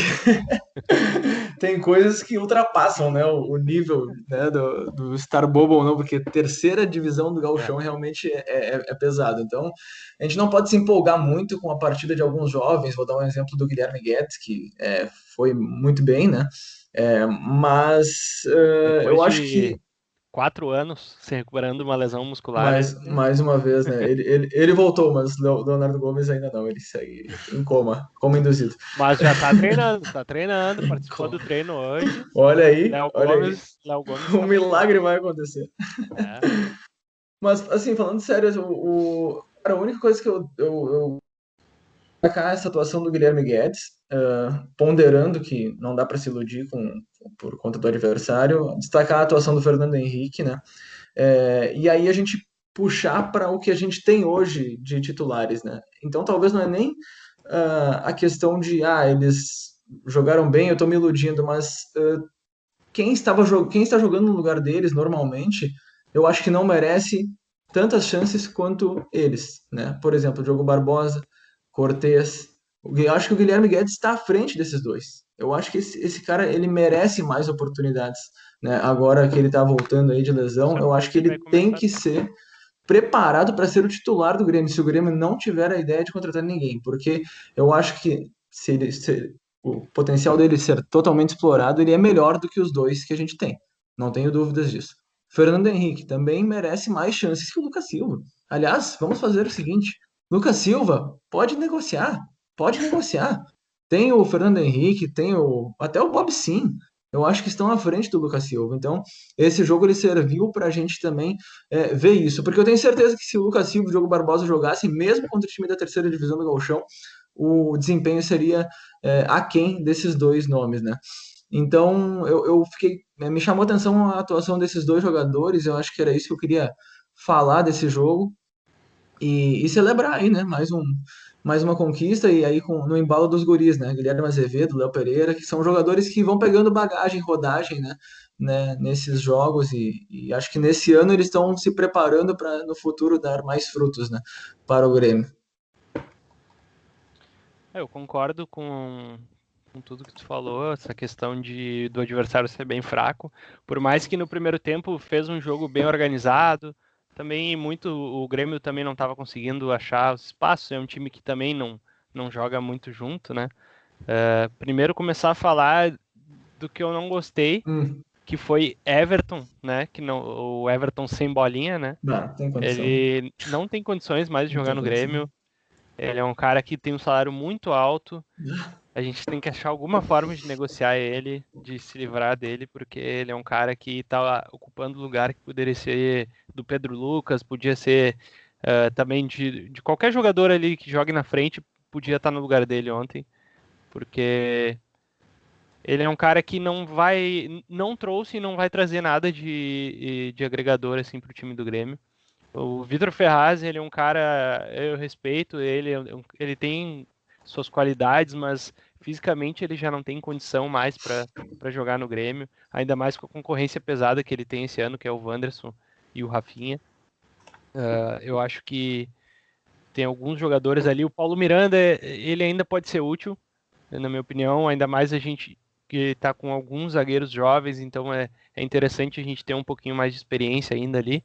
tem coisas que ultrapassam, né, o nível, né, do Star Bobo ou não, porque terceira divisão do Gauchão realmente é pesado. Então, a gente não pode se empolgar muito com a partida de alguns jovens. Vou dar um exemplo do Guilherme Guedes, que foi muito bem, né? Mas Depois eu acho de que 4 anos se recuperando de uma lesão muscular, mais uma vez, né? Ele voltou, mas o Leonardo Gomes ainda não. Ele segue em coma induzido. mas já tá treinando, participou do treino hoje. Olha aí, Léo olha aí. Gomes Um tá muito bem. milagre vai acontecer. É. Mas, assim, falando sério, cara, a única coisa que eu destacar essa atuação do Guilherme Guedes, ponderando que não dá para se iludir por conta do adversário, destacar a atuação do Fernando Henrique, né? E aí a gente puxar para o que a gente tem hoje de titulares, né? Então talvez não é nem a questão de eles jogaram bem, eu estou me iludindo, mas quem está jogando no lugar deles normalmente, eu acho que não merece tantas chances quanto eles, né? Por exemplo, Diogo Barbosa, Cortez. Eu acho que o Guilherme Guedes está à frente desses dois. Eu acho que esse cara ele merece mais oportunidades, né? Agora que ele está voltando aí de Com lesão, eu acho certeza que ele vai ele tem começar. que ser preparado para ser o titular do Grêmio, se o Grêmio não tiver a ideia de contratar ninguém, porque eu acho que se o potencial dele ser totalmente explorado, ele é melhor do que os dois que a gente tem. Não tenho dúvidas disso. Fernando Henrique também merece mais chances que o Lucas Silva. Aliás, vamos fazer o seguinte: Lucas Silva pode negociar, pode negociar. Tem o Fernando Henrique, até o Bob Sim. Eu acho que estão à frente do Lucas Silva. Então, esse jogo ele serviu para a gente também ver isso, porque eu tenho certeza que se o Lucas Silva e o Diogo Barbosa jogassem, mesmo contra o time da terceira divisão do Gauchão, o desempenho seria aquém desses dois nomes, né? Então, eu fiquei. Me chamou a atenção a atuação desses dois jogadores, eu acho que era isso que eu queria falar desse jogo e celebrar aí, né? Mais uma conquista e aí no embalo dos guris, né? Guilherme Azevedo, Léo Pereira, que são jogadores que vão pegando bagagem, rodagem, né, nesses jogos e acho que nesse ano eles estão se preparando para no futuro dar mais frutos, né, para o Grêmio. Eu concordo com tudo que tu falou, essa questão do adversário ser bem fraco. Por mais que no primeiro tempo fez um jogo bem organizado, também o Grêmio também não estava conseguindo achar os espaços, é um time que também não joga muito junto, né? Primeiro começar a falar do que eu não gostei, que foi Everton, né? Que não, o Everton sem bolinha, né? Tem condição. Ele não tem condições mais de jogar no Grêmio. Ele é um cara que tem um salário muito alto. A gente tem que achar alguma forma de negociar ele, de se livrar dele, porque ele é um cara que está ocupando o lugar que poderia ser do Pedro Lucas, podia ser também de qualquer jogador ali que jogue na frente, podia estar no lugar dele ontem, porque ele é um cara que não trouxe e não vai trazer nada de agregador assim para o time do Grêmio. O Vitor Ferraz, ele é um cara, eu respeito ele tem suas qualidades, mas fisicamente ele já não tem condição mais para jogar no Grêmio, ainda mais com a concorrência pesada que ele tem esse ano, que é o Wanderson e o Rafinha. Eu acho que tem alguns jogadores ali, o Paulo Miranda, ele ainda pode ser útil, na minha opinião, ainda mais a gente que está com alguns zagueiros jovens, então é interessante a gente ter um pouquinho mais de experiência ainda ali.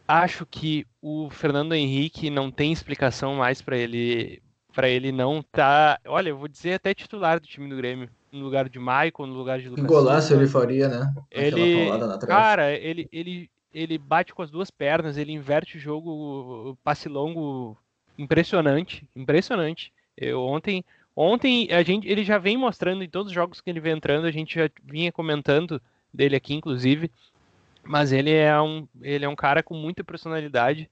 Acho que o Fernando Henrique não tem explicação mais para ele não tá, olha, eu vou dizer até titular do time do Grêmio, no lugar de Maicon, no lugar de Que Lucas golaço ele Silva. faria, né? Aquela paulada Ele, na trave. cara, ele bate com as duas pernas, ele inverte o jogo, o passe longo, impressionante, impressionante. Ontem ele já vem mostrando em todos os jogos que ele vem entrando, a gente já vinha comentando dele aqui, inclusive. Mas ele é um cara com muita personalidade.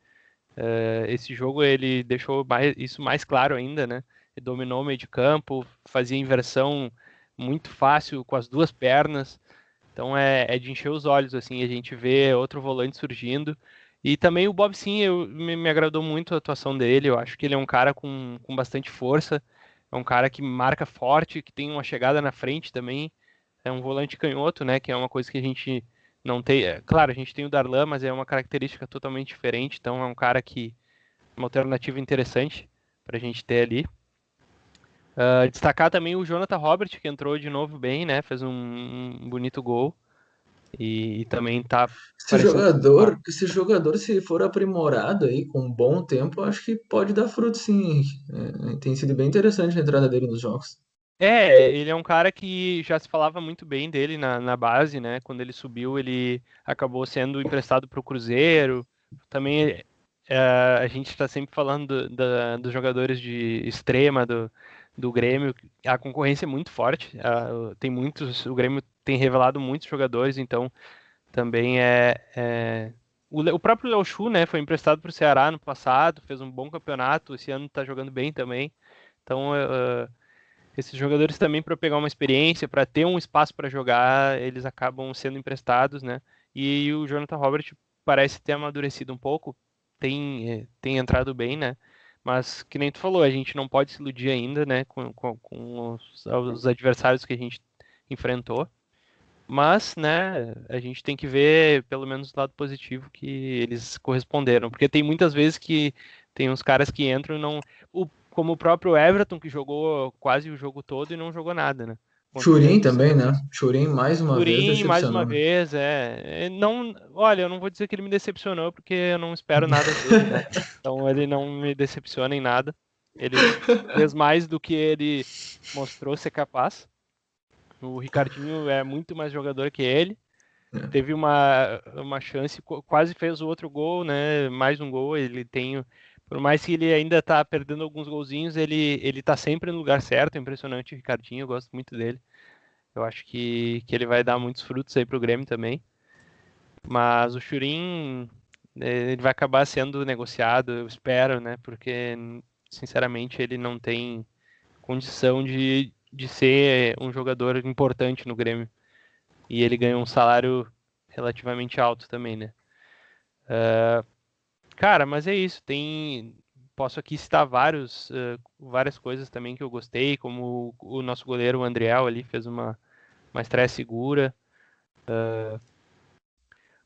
Esse jogo ele deixou isso mais claro ainda, né? Ele dominou o meio de campo, fazia inversão muito fácil com as duas pernas. Então é de encher os olhos, assim, a gente vê outro volante surgindo. E também o Bob Sim, me agradou muito a atuação dele. Eu acho que ele é um cara com bastante força. É um cara que marca forte, que tem uma chegada na frente também. É um volante canhoto, né? Que é uma coisa que a gente não tem. Claro, a gente tem o Darlan, mas é uma característica totalmente diferente. Então é um cara que uma alternativa interessante para a gente ter ali. Destacar também o Jonathan Robert, que entrou de novo bem, né? Fez um bonito gol e também tá Esse parecendo... jogador, esse jogador, se for aprimorado aí com um bom tempo, acho que pode dar fruto, sim, Henrique. Tem sido bem interessante a entrada dele nos jogos. Ele é um cara que já se falava muito bem dele na base, né? Quando ele subiu, ele acabou sendo emprestado para o Cruzeiro. Também a gente está sempre falando dos jogadores de extrema do Grêmio. A concorrência é muito forte. Tem muitos, o Grêmio tem revelado muitos jogadores, então também o próprio Léo Chu, né? Foi emprestado para o Ceará no passado, fez um bom campeonato. Esse ano está jogando bem também. Então esses jogadores também, para pegar uma experiência, para ter um espaço para jogar, eles acabam sendo emprestados, né? E o Jonathan Robert parece ter amadurecido um pouco, tem entrado bem, né? Mas, que nem tu falou, a gente não pode se iludir ainda, né? Com os adversários que a gente enfrentou. Mas, né, a gente tem que ver, pelo menos, o lado positivo que eles corresponderam. Porque tem muitas vezes que tem uns caras que entram e não... como o próprio Everton, que jogou quase o jogo todo e não jogou nada, né? Contra o Churin Grêmio. também, né? Churin mais uma vez Turim, mais uma decepcionou, né? vez, não, olha, eu não vou dizer que ele me decepcionou, porque eu não espero nada dele, né? Então ele não me decepciona em nada. Ele fez mais do que ele mostrou ser capaz. O Ricardinho é muito mais jogador que ele. É. Teve uma chance, quase fez o outro gol, né? Mais um gol. Ele tem, por mais que ele ainda tá perdendo alguns golzinhos, ele tá sempre no lugar certo. É impressionante o Ricardinho, eu gosto muito dele. Eu acho que ele vai dar muitos frutos aí pro Grêmio também. Mas o Churin, ele vai acabar sendo negociado, eu espero, né? Porque, sinceramente, ele não tem condição de ser um jogador importante no Grêmio. E ele ganha um salário relativamente alto também, né? Cara, mas é isso. Posso aqui citar várias coisas também que eu gostei, como o nosso goleiro, o Andriel, ali fez uma estreia segura.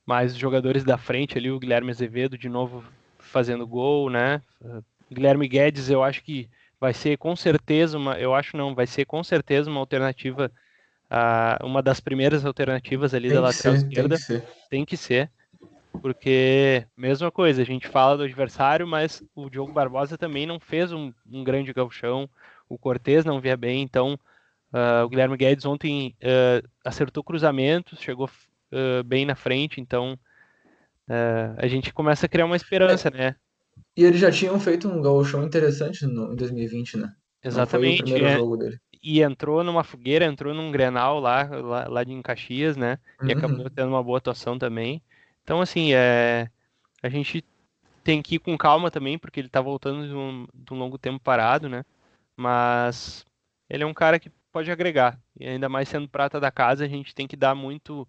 Mas os jogadores da frente ali, o Guilherme Azevedo de novo fazendo gol, né? Guilherme Guedes, eu acho que vai ser com certeza vai ser com certeza uma alternativa, uma das primeiras alternativas ali da Tem que lateral ser, tem que esquerda. ser. Tem que ser, porque mesma coisa, a gente fala do adversário, mas o Diogo Barbosa também não fez um grande gauchão, o Cortez não via bem, então o Guilherme Guedes ontem acertou cruzamentos, chegou bem na frente, então a gente começa a criar uma esperança, né? E eles já tinham feito um gauchão interessante em 2020, né? Não foi o Exatamente. primeiro jogo dele. E entrou numa fogueira, entrou num Grenal lá de Caxias, né? E acabou Uhum. tendo uma boa atuação também. Então, assim, a gente tem que ir com calma também, porque ele tá voltando de um longo tempo parado, né? Mas ele é um cara que pode agregar. E ainda mais sendo prata da casa, a gente tem que dar muita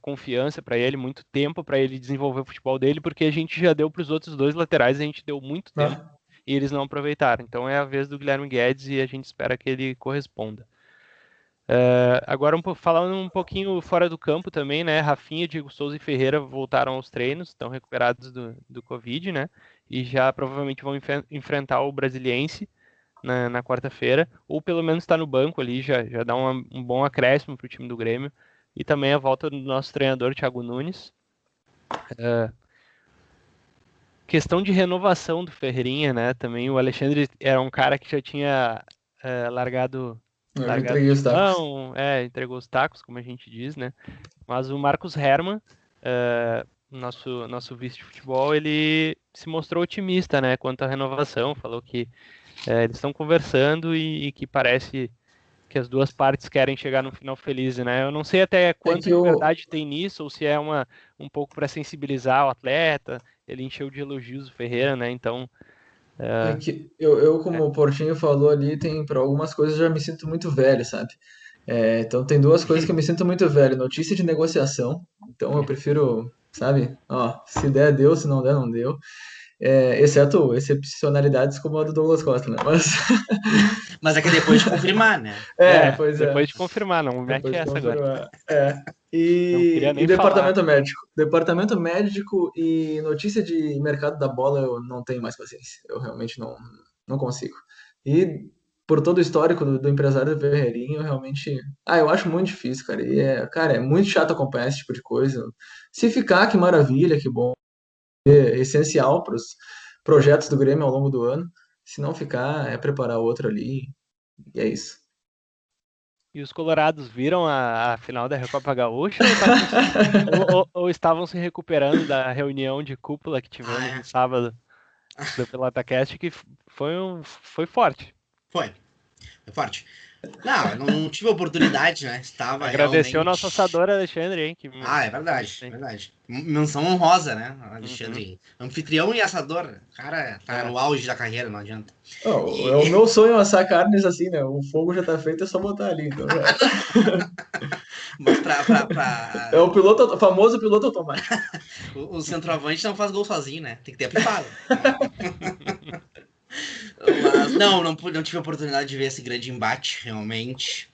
confiança para ele, muito tempo para ele desenvolver o futebol dele, porque a gente já deu para os outros dois laterais, a gente deu muito tempo Ah, e eles não aproveitaram. Então é a vez do Guilherme Guedes e a gente espera que ele corresponda. Agora, falando um pouquinho fora do campo também, né? Rafinha, Diego Souza e Ferreira voltaram aos treinos, estão recuperados do Covid, né? E já provavelmente vão enfrentar o Brasiliense na quarta-feira, ou pelo menos está no banco ali, já dá um bom acréscimo para o time do Grêmio. E também a volta do nosso treinador, Thiago Nunes. Questão de renovação do Ferreirinha, né? Também o Alexandre era um cara que já tinha largado eu já largado entreguei de os tacos. mão, entregou os tacos, como a gente diz, né? Mas o Marcos Hermann, nosso vice de futebol, ele se mostrou otimista, né? Quanto à renovação, falou que eles estão conversando e que parece que as duas partes querem chegar no final feliz, né? Eu não sei até É quanto que de o, verdade tem nisso, ou se é um pouco para sensibilizar o atleta. Ele encheu de elogios o Ferreira, né? Então, é que eu, é, como o Portinho falou ali, tem para algumas coisas eu já me sinto muito velho, sabe? Então tem duas coisas que eu me sinto muito velho. Notícia de negociação. Então eu prefiro, sabe? Ó, se der, deu, se não der, não deu. Exceto excepcionalidades como a do Douglas Costa, né? Mas, Mas é que depois de confirmar, né? pois é. depois de confirmar, não Depois mete de essa agora. confirmar. queria nem E departamento médico. Departamento médico e notícia de mercado da bola eu não tenho mais paciência. Eu realmente não consigo. E por todo o histórico do empresário Ferreirinho, eu realmente. Ah, eu acho muito difícil, cara. Cara, é muito chato acompanhar esse tipo de coisa. Se ficar, que maravilha, que bom. É essencial para os projetos do Grêmio ao longo do ano. Se não ficar, é preparar outro ali. E é isso. E os colorados viram a final da Recopa Gaúcha ou estavam se recuperando da reunião de cúpula que Ah, tivemos é. no sábado do PelataCast, que foi forte. Foi forte. Não, eu não tive oportunidade, né? Estava Agradecer ao realmente. nosso assador Alexandre, hein? Ah, é verdade, verdade. Menção honrosa, né? Uhum. Alexandre. Anfitrião e assador. O cara tá no auge da carreira, não adianta. É o meu sonho assar carnes assim, né? O fogo já tá feito, é só botar ali. Então já era. Mas É o famoso piloto automático. o centroavante não faz gol sozinho, né? Tem que ter apitado. Mas não tive a oportunidade de ver esse grande embate, realmente.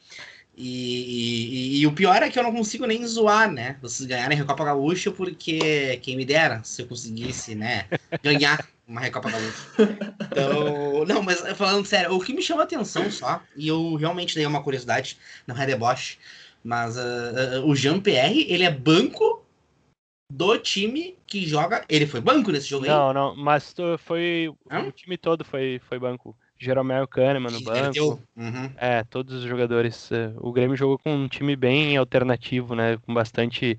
E o pior é que eu não consigo nem zoar, né? Vocês ganharem a Recopa Gaúcha, porque quem me dera se eu conseguisse, né? Ganhar uma Recopa Gaúcha. Então, não, mas falando sério, o que me chama a atenção só, e eu realmente dei uma curiosidade, não é deboche, mas o Jean-Pierre, ele é banco do time que joga. Ele foi banco nesse jogo aí? Não, mas o Hã? time todo foi banco. Jeromel Kahneman no Inverteu. banco. Uhum. Todos os jogadores. O Grêmio jogou com um time bem alternativo, né? Com bastante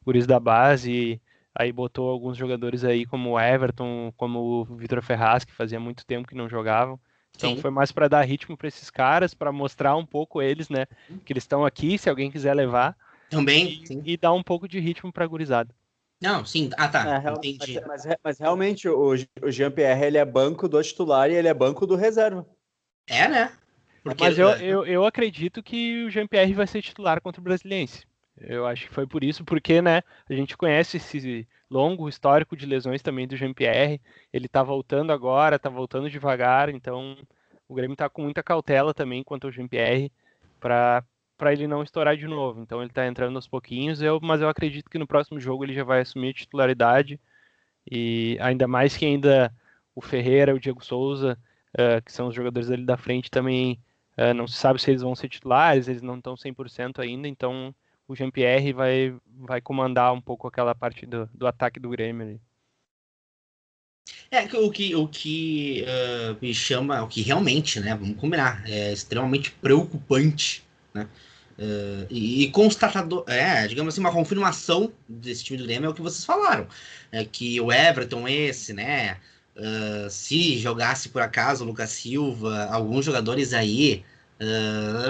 guris da base. Aí botou alguns jogadores aí como o Everton, como o Vitor Ferraz, que fazia muito tempo que não jogavam. Então Sim. foi mais para dar ritmo para esses caras, para mostrar um pouco eles, né? Que eles estão aqui, se alguém quiser levar, Também, e, sim. e dar um pouco de ritmo para a gurizada. Não, sim. Ah, tá. Entendi. Mas realmente o Jean-Pierre ele é banco do titular e ele é banco do reserva. É, né? Porque. Mas eu acredito que o Jean-Pierre vai ser titular contra o Brasiliense. Eu acho que foi por isso, porque, né, a gente conhece esse longo histórico de lesões também do Jean-Pierre. Ele tá voltando agora, tá voltando devagar, então o Grêmio tá com muita cautela também quanto ao Jean-Pierre para ele não estourar de novo. Então ele tá entrando aos pouquinhos, mas eu acredito que no próximo jogo ele já vai assumir a titularidade e ainda mais que ainda o Ferreira, o Diego Souza, que são os jogadores ali da frente também, não se sabe se eles vão ser titulares, eles não estão 100% ainda, então o Jean-Pierre vai comandar um pouco aquela parte do ataque do Grêmio ali. O que me chama, o que realmente, né, vamos combinar, é extremamente preocupante, né, e constatador, digamos assim, uma confirmação desse time do Grêmio é o que vocês falaram, que o Everton né, se jogasse por acaso o Lucas Silva, alguns jogadores aí,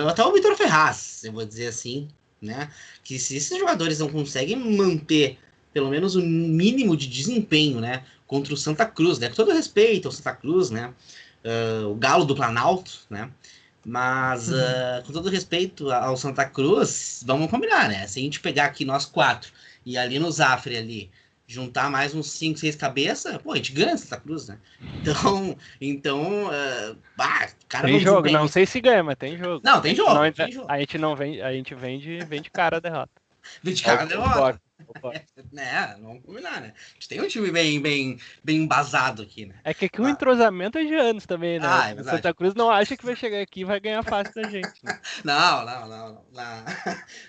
até o Vitor Ferraz, eu vou dizer assim, né, que se esses jogadores não conseguem manter pelo menos o mínimo de desempenho, né, contra o Santa Cruz, né? Com todo respeito ao Santa Cruz, né? O Galo do Planalto, né? Mas, com todo respeito ao Santa Cruz, vamos combinar, né? Se a gente pegar aqui nós quatro e ali no Zafre ali, juntar mais uns 5, 6 cabeças, pô, a gente ganha Santa Cruz, né? O cara Tem não jogo, desempenha. não sei se ganha, mas tem jogo. Não, tem jogo, tem jogo. A gente não vende, a gente vende cara a derrota. De cara derrota. Concordo. Né, vamos combinar, né? A gente tem um time bem embasado aqui, né? É que aqui o entrosamento é de anos também, né? É O verdade. Santa Cruz não acha que vai chegar aqui e vai ganhar fácil da gente. Né? Não.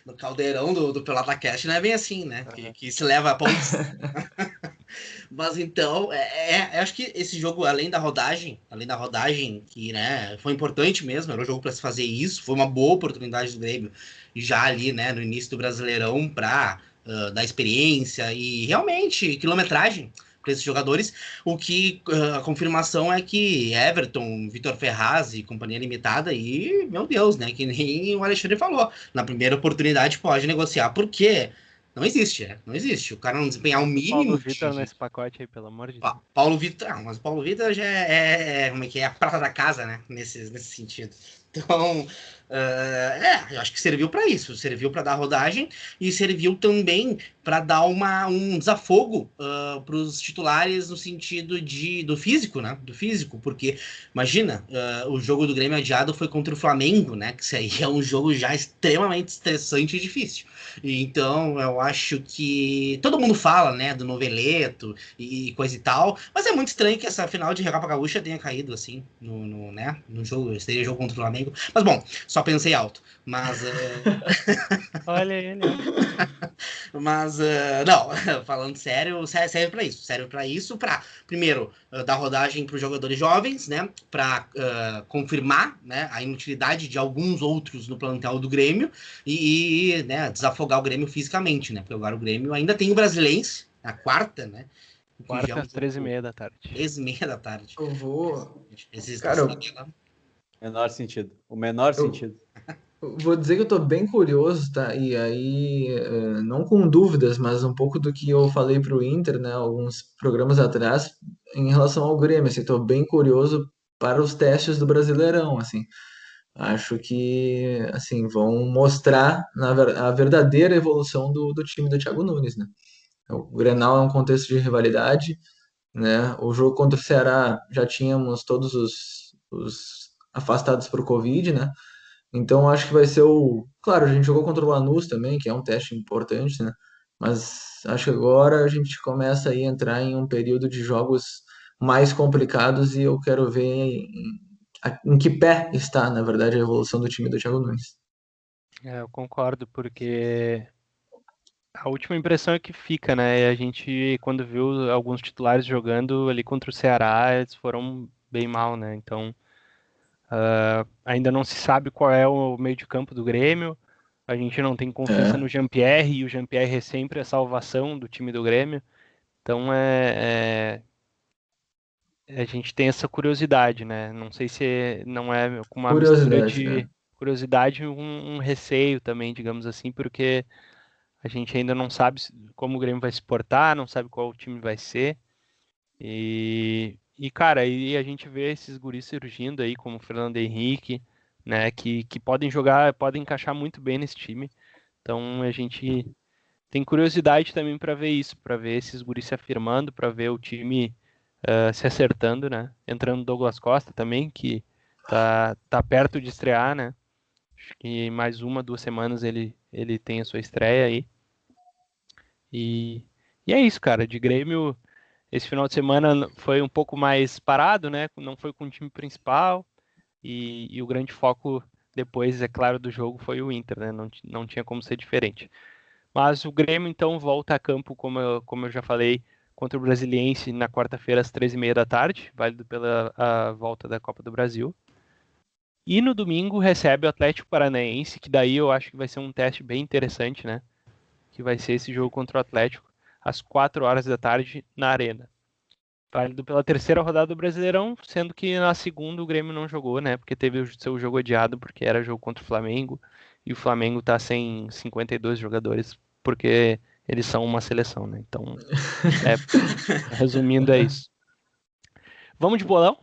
No caldeirão do PelataCast não é bem assim, né? Que se leva a pontos. Mas então, eu acho que esse jogo, além da rodagem, que, né, foi importante mesmo, era um jogo para se fazer isso, foi uma boa oportunidade do Grêmio, já ali, né, no início do Brasileirão, para dar experiência e realmente quilometragem para esses jogadores. O que a confirmação é que Everton, Vitor Ferraz e companhia limitada, e meu Deus, né, que nem o Alexandre falou, na primeira oportunidade pode negociar, porque não existe, né? Não existe. O cara não desempenhar o mínimo Paulo Vitor nesse pacote aí, pelo amor de Deus. Paulo Vitor, mas o Paulo Vitor já como é que é? A prata da casa, né? Nesse sentido. Então, eu acho que serviu para isso, serviu para dar rodagem e serviu também para dar um desafogo para os titulares no sentido do físico, né? Do físico, porque imagina, o jogo do Grêmio adiado foi contra o Flamengo, né? Que isso aí é um jogo já extremamente estressante e difícil. Então, eu acho que todo mundo fala, né, do noveleto e coisa e tal, mas é muito estranho que essa final de Recopa Gaúcha tenha caído assim no jogo, seria jogo contra o Flamengo. Mas bom, só pensei alto. Mas Olha ele. mas não, falando sério, serve para isso. Serve para isso, para primeiro dar rodagem para os jogadores jovens, né? Para confirmar, né, a inutilidade de alguns outros no plantel do Grêmio e né, desafogar o Grêmio fisicamente, né? Porque agora o Grêmio ainda tem o Brasilense, a quarta, né? Quarta às 13h30 da tarde. 13h30 da tarde. Eu vou. Menor sentido. O menor sentido. Vou dizer que eu tô bem curioso, tá? E aí, não com dúvidas, mas um pouco do que eu falei pro Inter, né? Alguns programas atrás, em relação ao Grêmio, assim, tô bem curioso para os testes do Brasileirão, assim. Acho que, assim, vão mostrar a verdadeira evolução do time do Thiago Nunes, né? O Grenal é um contexto de rivalidade, né? O jogo contra o Ceará já tínhamos todos os afastados por Covid, né? Então acho que vai ser o. Claro, a gente jogou contra o Lanús também, que é um teste importante, né? Mas acho que agora a gente começa aí a entrar em um período de jogos mais complicados e eu quero ver em que pé está, na verdade, a evolução do time do Thiago Nunes. Eu concordo, porque a última impressão é que fica, né? A gente, quando viu alguns titulares jogando ali contra o Ceará, eles foram bem mal, né? Então, ainda não se sabe qual é o meio de campo do Grêmio. A gente não tem confiança no Jean-Pierre, e o Jean-Pierre é sempre a salvação do time do Grêmio. Então, a gente tem essa curiosidade, né? Não sei se não é com uma mistura de curiosidade e um receio também, digamos assim, porque a gente ainda não sabe como o Grêmio vai se portar, não sabe qual o time vai ser. Cara, a gente vê esses guris surgindo aí, como o Fernando Henrique, né, que podem jogar, podem encaixar muito bem nesse time. Então a gente tem curiosidade também para ver isso, para ver esses guris se afirmando, para ver o time se acertando, né? Entrando o Douglas Costa também, que tá perto de estrear, né? Acho que mais 2 semanas ele tem a sua estreia aí. E é isso, cara. De Grêmio, esse final de semana foi um pouco mais parado, né? Não foi com o time principal. E o grande foco depois, é claro, do jogo foi o Inter, né? Não tinha como ser diferente. Mas o Grêmio, então, volta a campo, como eu já falei, contra o Brasiliense na quarta-feira às 13h30 da tarde, válido pela a volta da Copa do Brasil. E no domingo recebe o Atlético Paranaense, que daí eu acho que vai ser um teste bem interessante, né? Que vai ser esse jogo contra o Atlético às 4h da tarde na Arena. Válido pela terceira rodada do Brasileirão, sendo que na segunda o Grêmio não jogou, né? Porque teve o seu jogo adiado, porque era jogo contra o Flamengo, e o Flamengo tá sem 52 jogadores, porque eles são uma seleção, né? Então, resumindo, é isso. Vamos de bolão?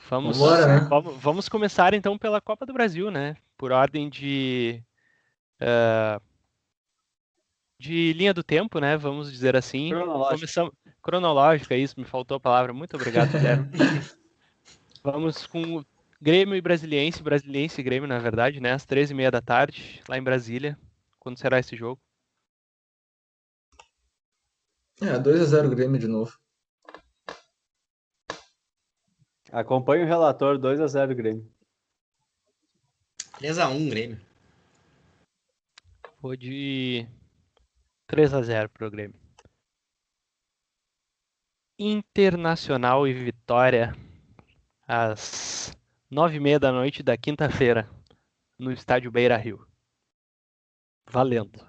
Vambora, né? Vamos começar então pela Copa do Brasil, né? Por ordem de linha do tempo, né? Vamos dizer assim. Cronológica, isso, me faltou a palavra. Muito obrigado, Guilherme. Vamos com Grêmio e Brasiliense e Grêmio, na verdade, né? Às 13h30 da tarde, lá em Brasília. Quando será esse jogo? 2-0 Grêmio de novo. Acompanhe o relator, 2-0 Grêmio. 3-1 Grêmio. Vou de 3-0 pro Grêmio. Internacional e Vitória às 9h30 da noite da quinta-feira, no estádio Beira-Rio. Valendo.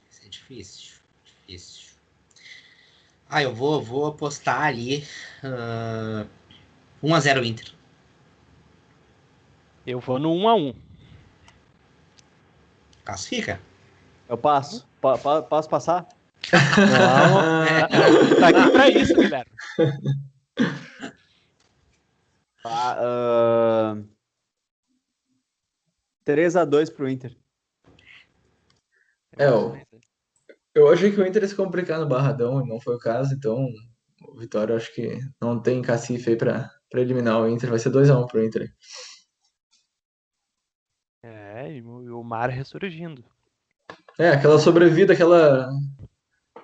Isso é difícil. Eu vou apostar ali 1-0 Inter. Eu vou no 1-1. Classifica? Eu passo. Posso passar? Não. Tá aqui pra isso, Guilherme. 3-2 pro Inter. Eu achei que o Inter ia se complicar no Barradão e não foi o caso, então o Vitória acho que não tem cacife aí pra eliminar o Inter. Vai ser 2-1 pro Inter. E o Mar ressurgindo. Aquela sobrevida, aquela.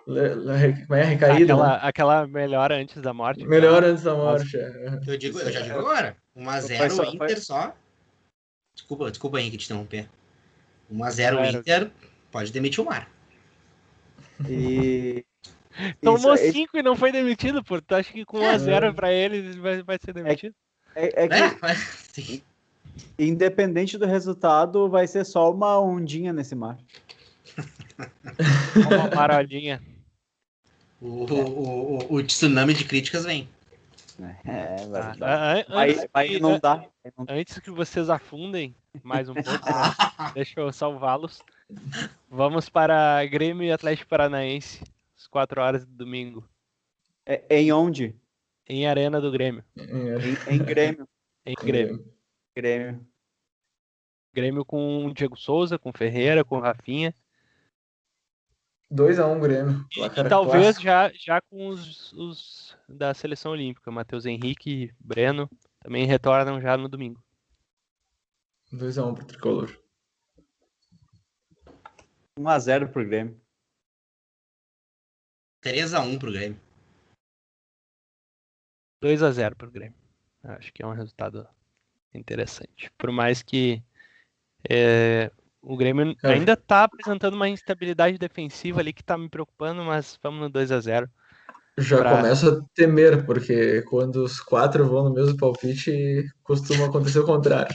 Como é? Recaída, né? Aquela melhora antes da morte. Melhor antes da morte. Eu já digo agora. 1-0 Inter só. Desculpa, Henrique, te interromper. 1-0 Inter, pode demitir o Mar. E... Tomou 5 e não foi demitido, pô. Tu acha que com 1-0 pra ele vai ser demitido? Sim. Independente do resultado, vai ser só uma ondinha nesse mar. Uma marolinha. O tsunami de críticas vem. Vai inundar. Antes que vocês afundem mais um pouco, né? Deixa eu salvá-los. Vamos para Grêmio e Atlético Paranaense, às 4 horas de domingo. Em onde? Em Arena do Grêmio. Em Grêmio. Em Grêmio. Grêmio com o Diego Souza, com o Ferreira, com o Rafinha. 2-1 Grêmio. E talvez já com os da seleção olímpica, Matheus Henrique e Breno, também retornam já no domingo. 2-1 pro Tricolor. 1-0 pro Grêmio. 3-1 pro Grêmio. 2-0 pro Grêmio. Acho que é um resultado interessante. Por mais que o Grêmio ainda tá apresentando uma instabilidade defensiva ali que tá me preocupando, mas vamos no 2-0. Já começo a temer, porque quando os 4 vão no mesmo palpite, costuma acontecer o contrário.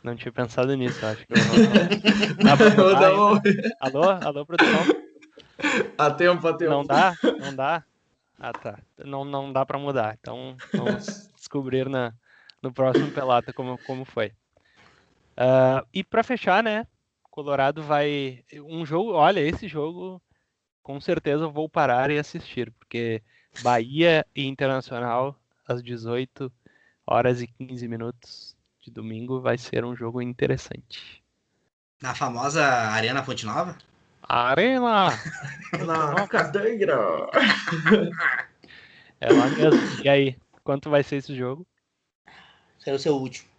Não tinha pensado nisso, acho que dá pra mudar. Alô, produção? A tempo. Não dá? Ah, tá. Não dá pra mudar. Então, vamos descobrir no próximo Pelota como foi. E pra fechar, né? Colorado vai... Um jogo... Olha, esse jogo, com certeza eu vou parar e assistir, porque Bahia e Internacional, às 18 horas e 15 minutos de domingo, vai ser um jogo interessante. Na famosa Arena Fonte Nova? Arena! Na cadeira! É lá mesmo. E aí, quanto vai ser esse jogo? Será o seu último.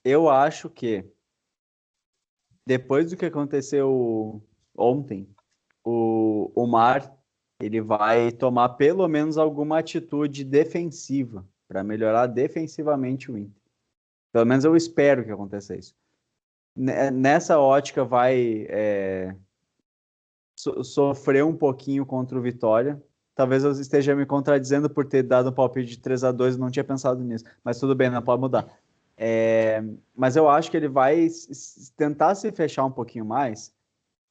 Eu acho que depois do que aconteceu ontem, o Mar ele vai tomar pelo menos alguma atitude defensiva para melhorar defensivamente o Inter. Pelo menos eu espero que aconteça isso. Nessa ótica vai sofrer um pouquinho contra o Vitória. Talvez eu esteja me contradizendo por ter dado um palpite de 3-2 e não tinha pensado nisso. Mas tudo bem, não pode mudar. Mas eu acho que ele vai tentar se fechar um pouquinho mais.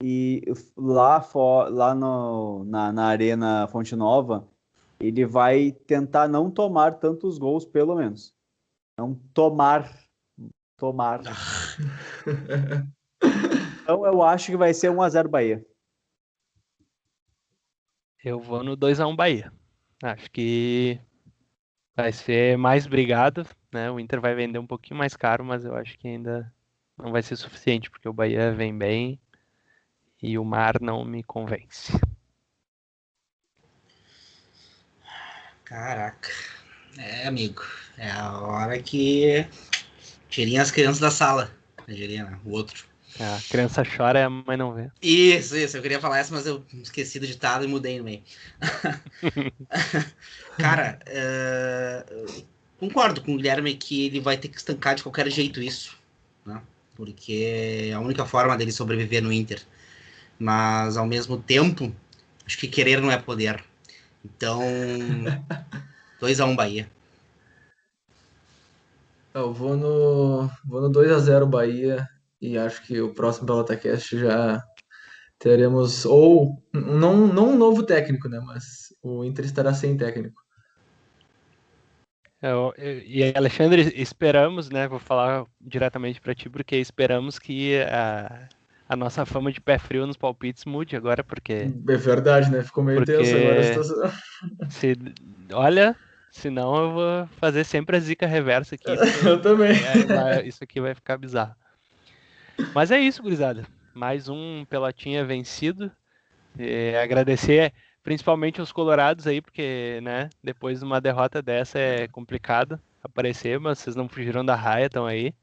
E lá na Arena Fonte Nova, ele vai tentar não tomar tantos gols, pelo menos. Não tomar. Então eu acho que vai ser 1-0 Bahia. Eu vou no 2-1 Bahia. Acho que vai ser mais brigado, né? O Inter vai vender um pouquinho mais caro, mas eu acho que ainda não vai ser suficiente, porque o Bahia vem bem e o Mar não me convence. Caraca. Amigo. É a hora que tirem as crianças da sala. Eu diria, né? O outro. A criança chora e a mãe não vê. Isso. Eu queria falar essa, mas eu esqueci do ditado e mudei no meio. Cara, concordo com o Guilherme que ele vai ter que estancar de qualquer jeito isso, né? Porque é a única forma dele sobreviver no Inter. Mas, ao mesmo tempo, acho que querer não é poder. Então, 2-1 Bahia. Eu vou no 2-0 Bahia e acho que o próximo PelotaCast já teremos não um novo técnico, né? Mas o Inter estará sem técnico. E Alexandre, esperamos, né? Vou falar diretamente para ti, porque esperamos que a a nossa fama de pé frio nos palpites mude agora, porque É verdade, né? Ficou meio tenso agora a situação. se, olha, senão eu vou fazer sempre a zica reversa aqui, porque Eu também. isso aqui vai ficar bizarro. Mas é isso, gurizada. Mais um Pelotinha vencido. Agradecer principalmente aos colorados aí, porque, né, depois de uma derrota dessa é complicado aparecer, mas vocês não fugiram da raia, estão aí,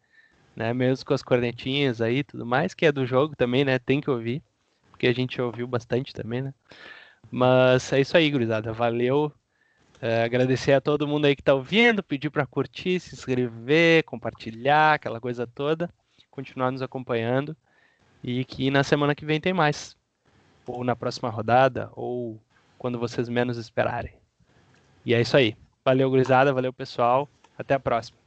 né, mesmo com as cornetinhas aí e tudo mais, que é do jogo também, né, tem que ouvir, porque a gente ouviu bastante também, né. Mas é isso aí, gurizada, valeu. Agradecer a todo mundo aí que tá ouvindo, pedir para curtir, se inscrever, compartilhar, aquela coisa toda, continuar nos acompanhando, e que na semana que vem tem mais. Ou na próxima rodada, ou quando vocês menos esperarem. E é isso aí. Valeu, gurizada. Valeu, pessoal. Até a próxima.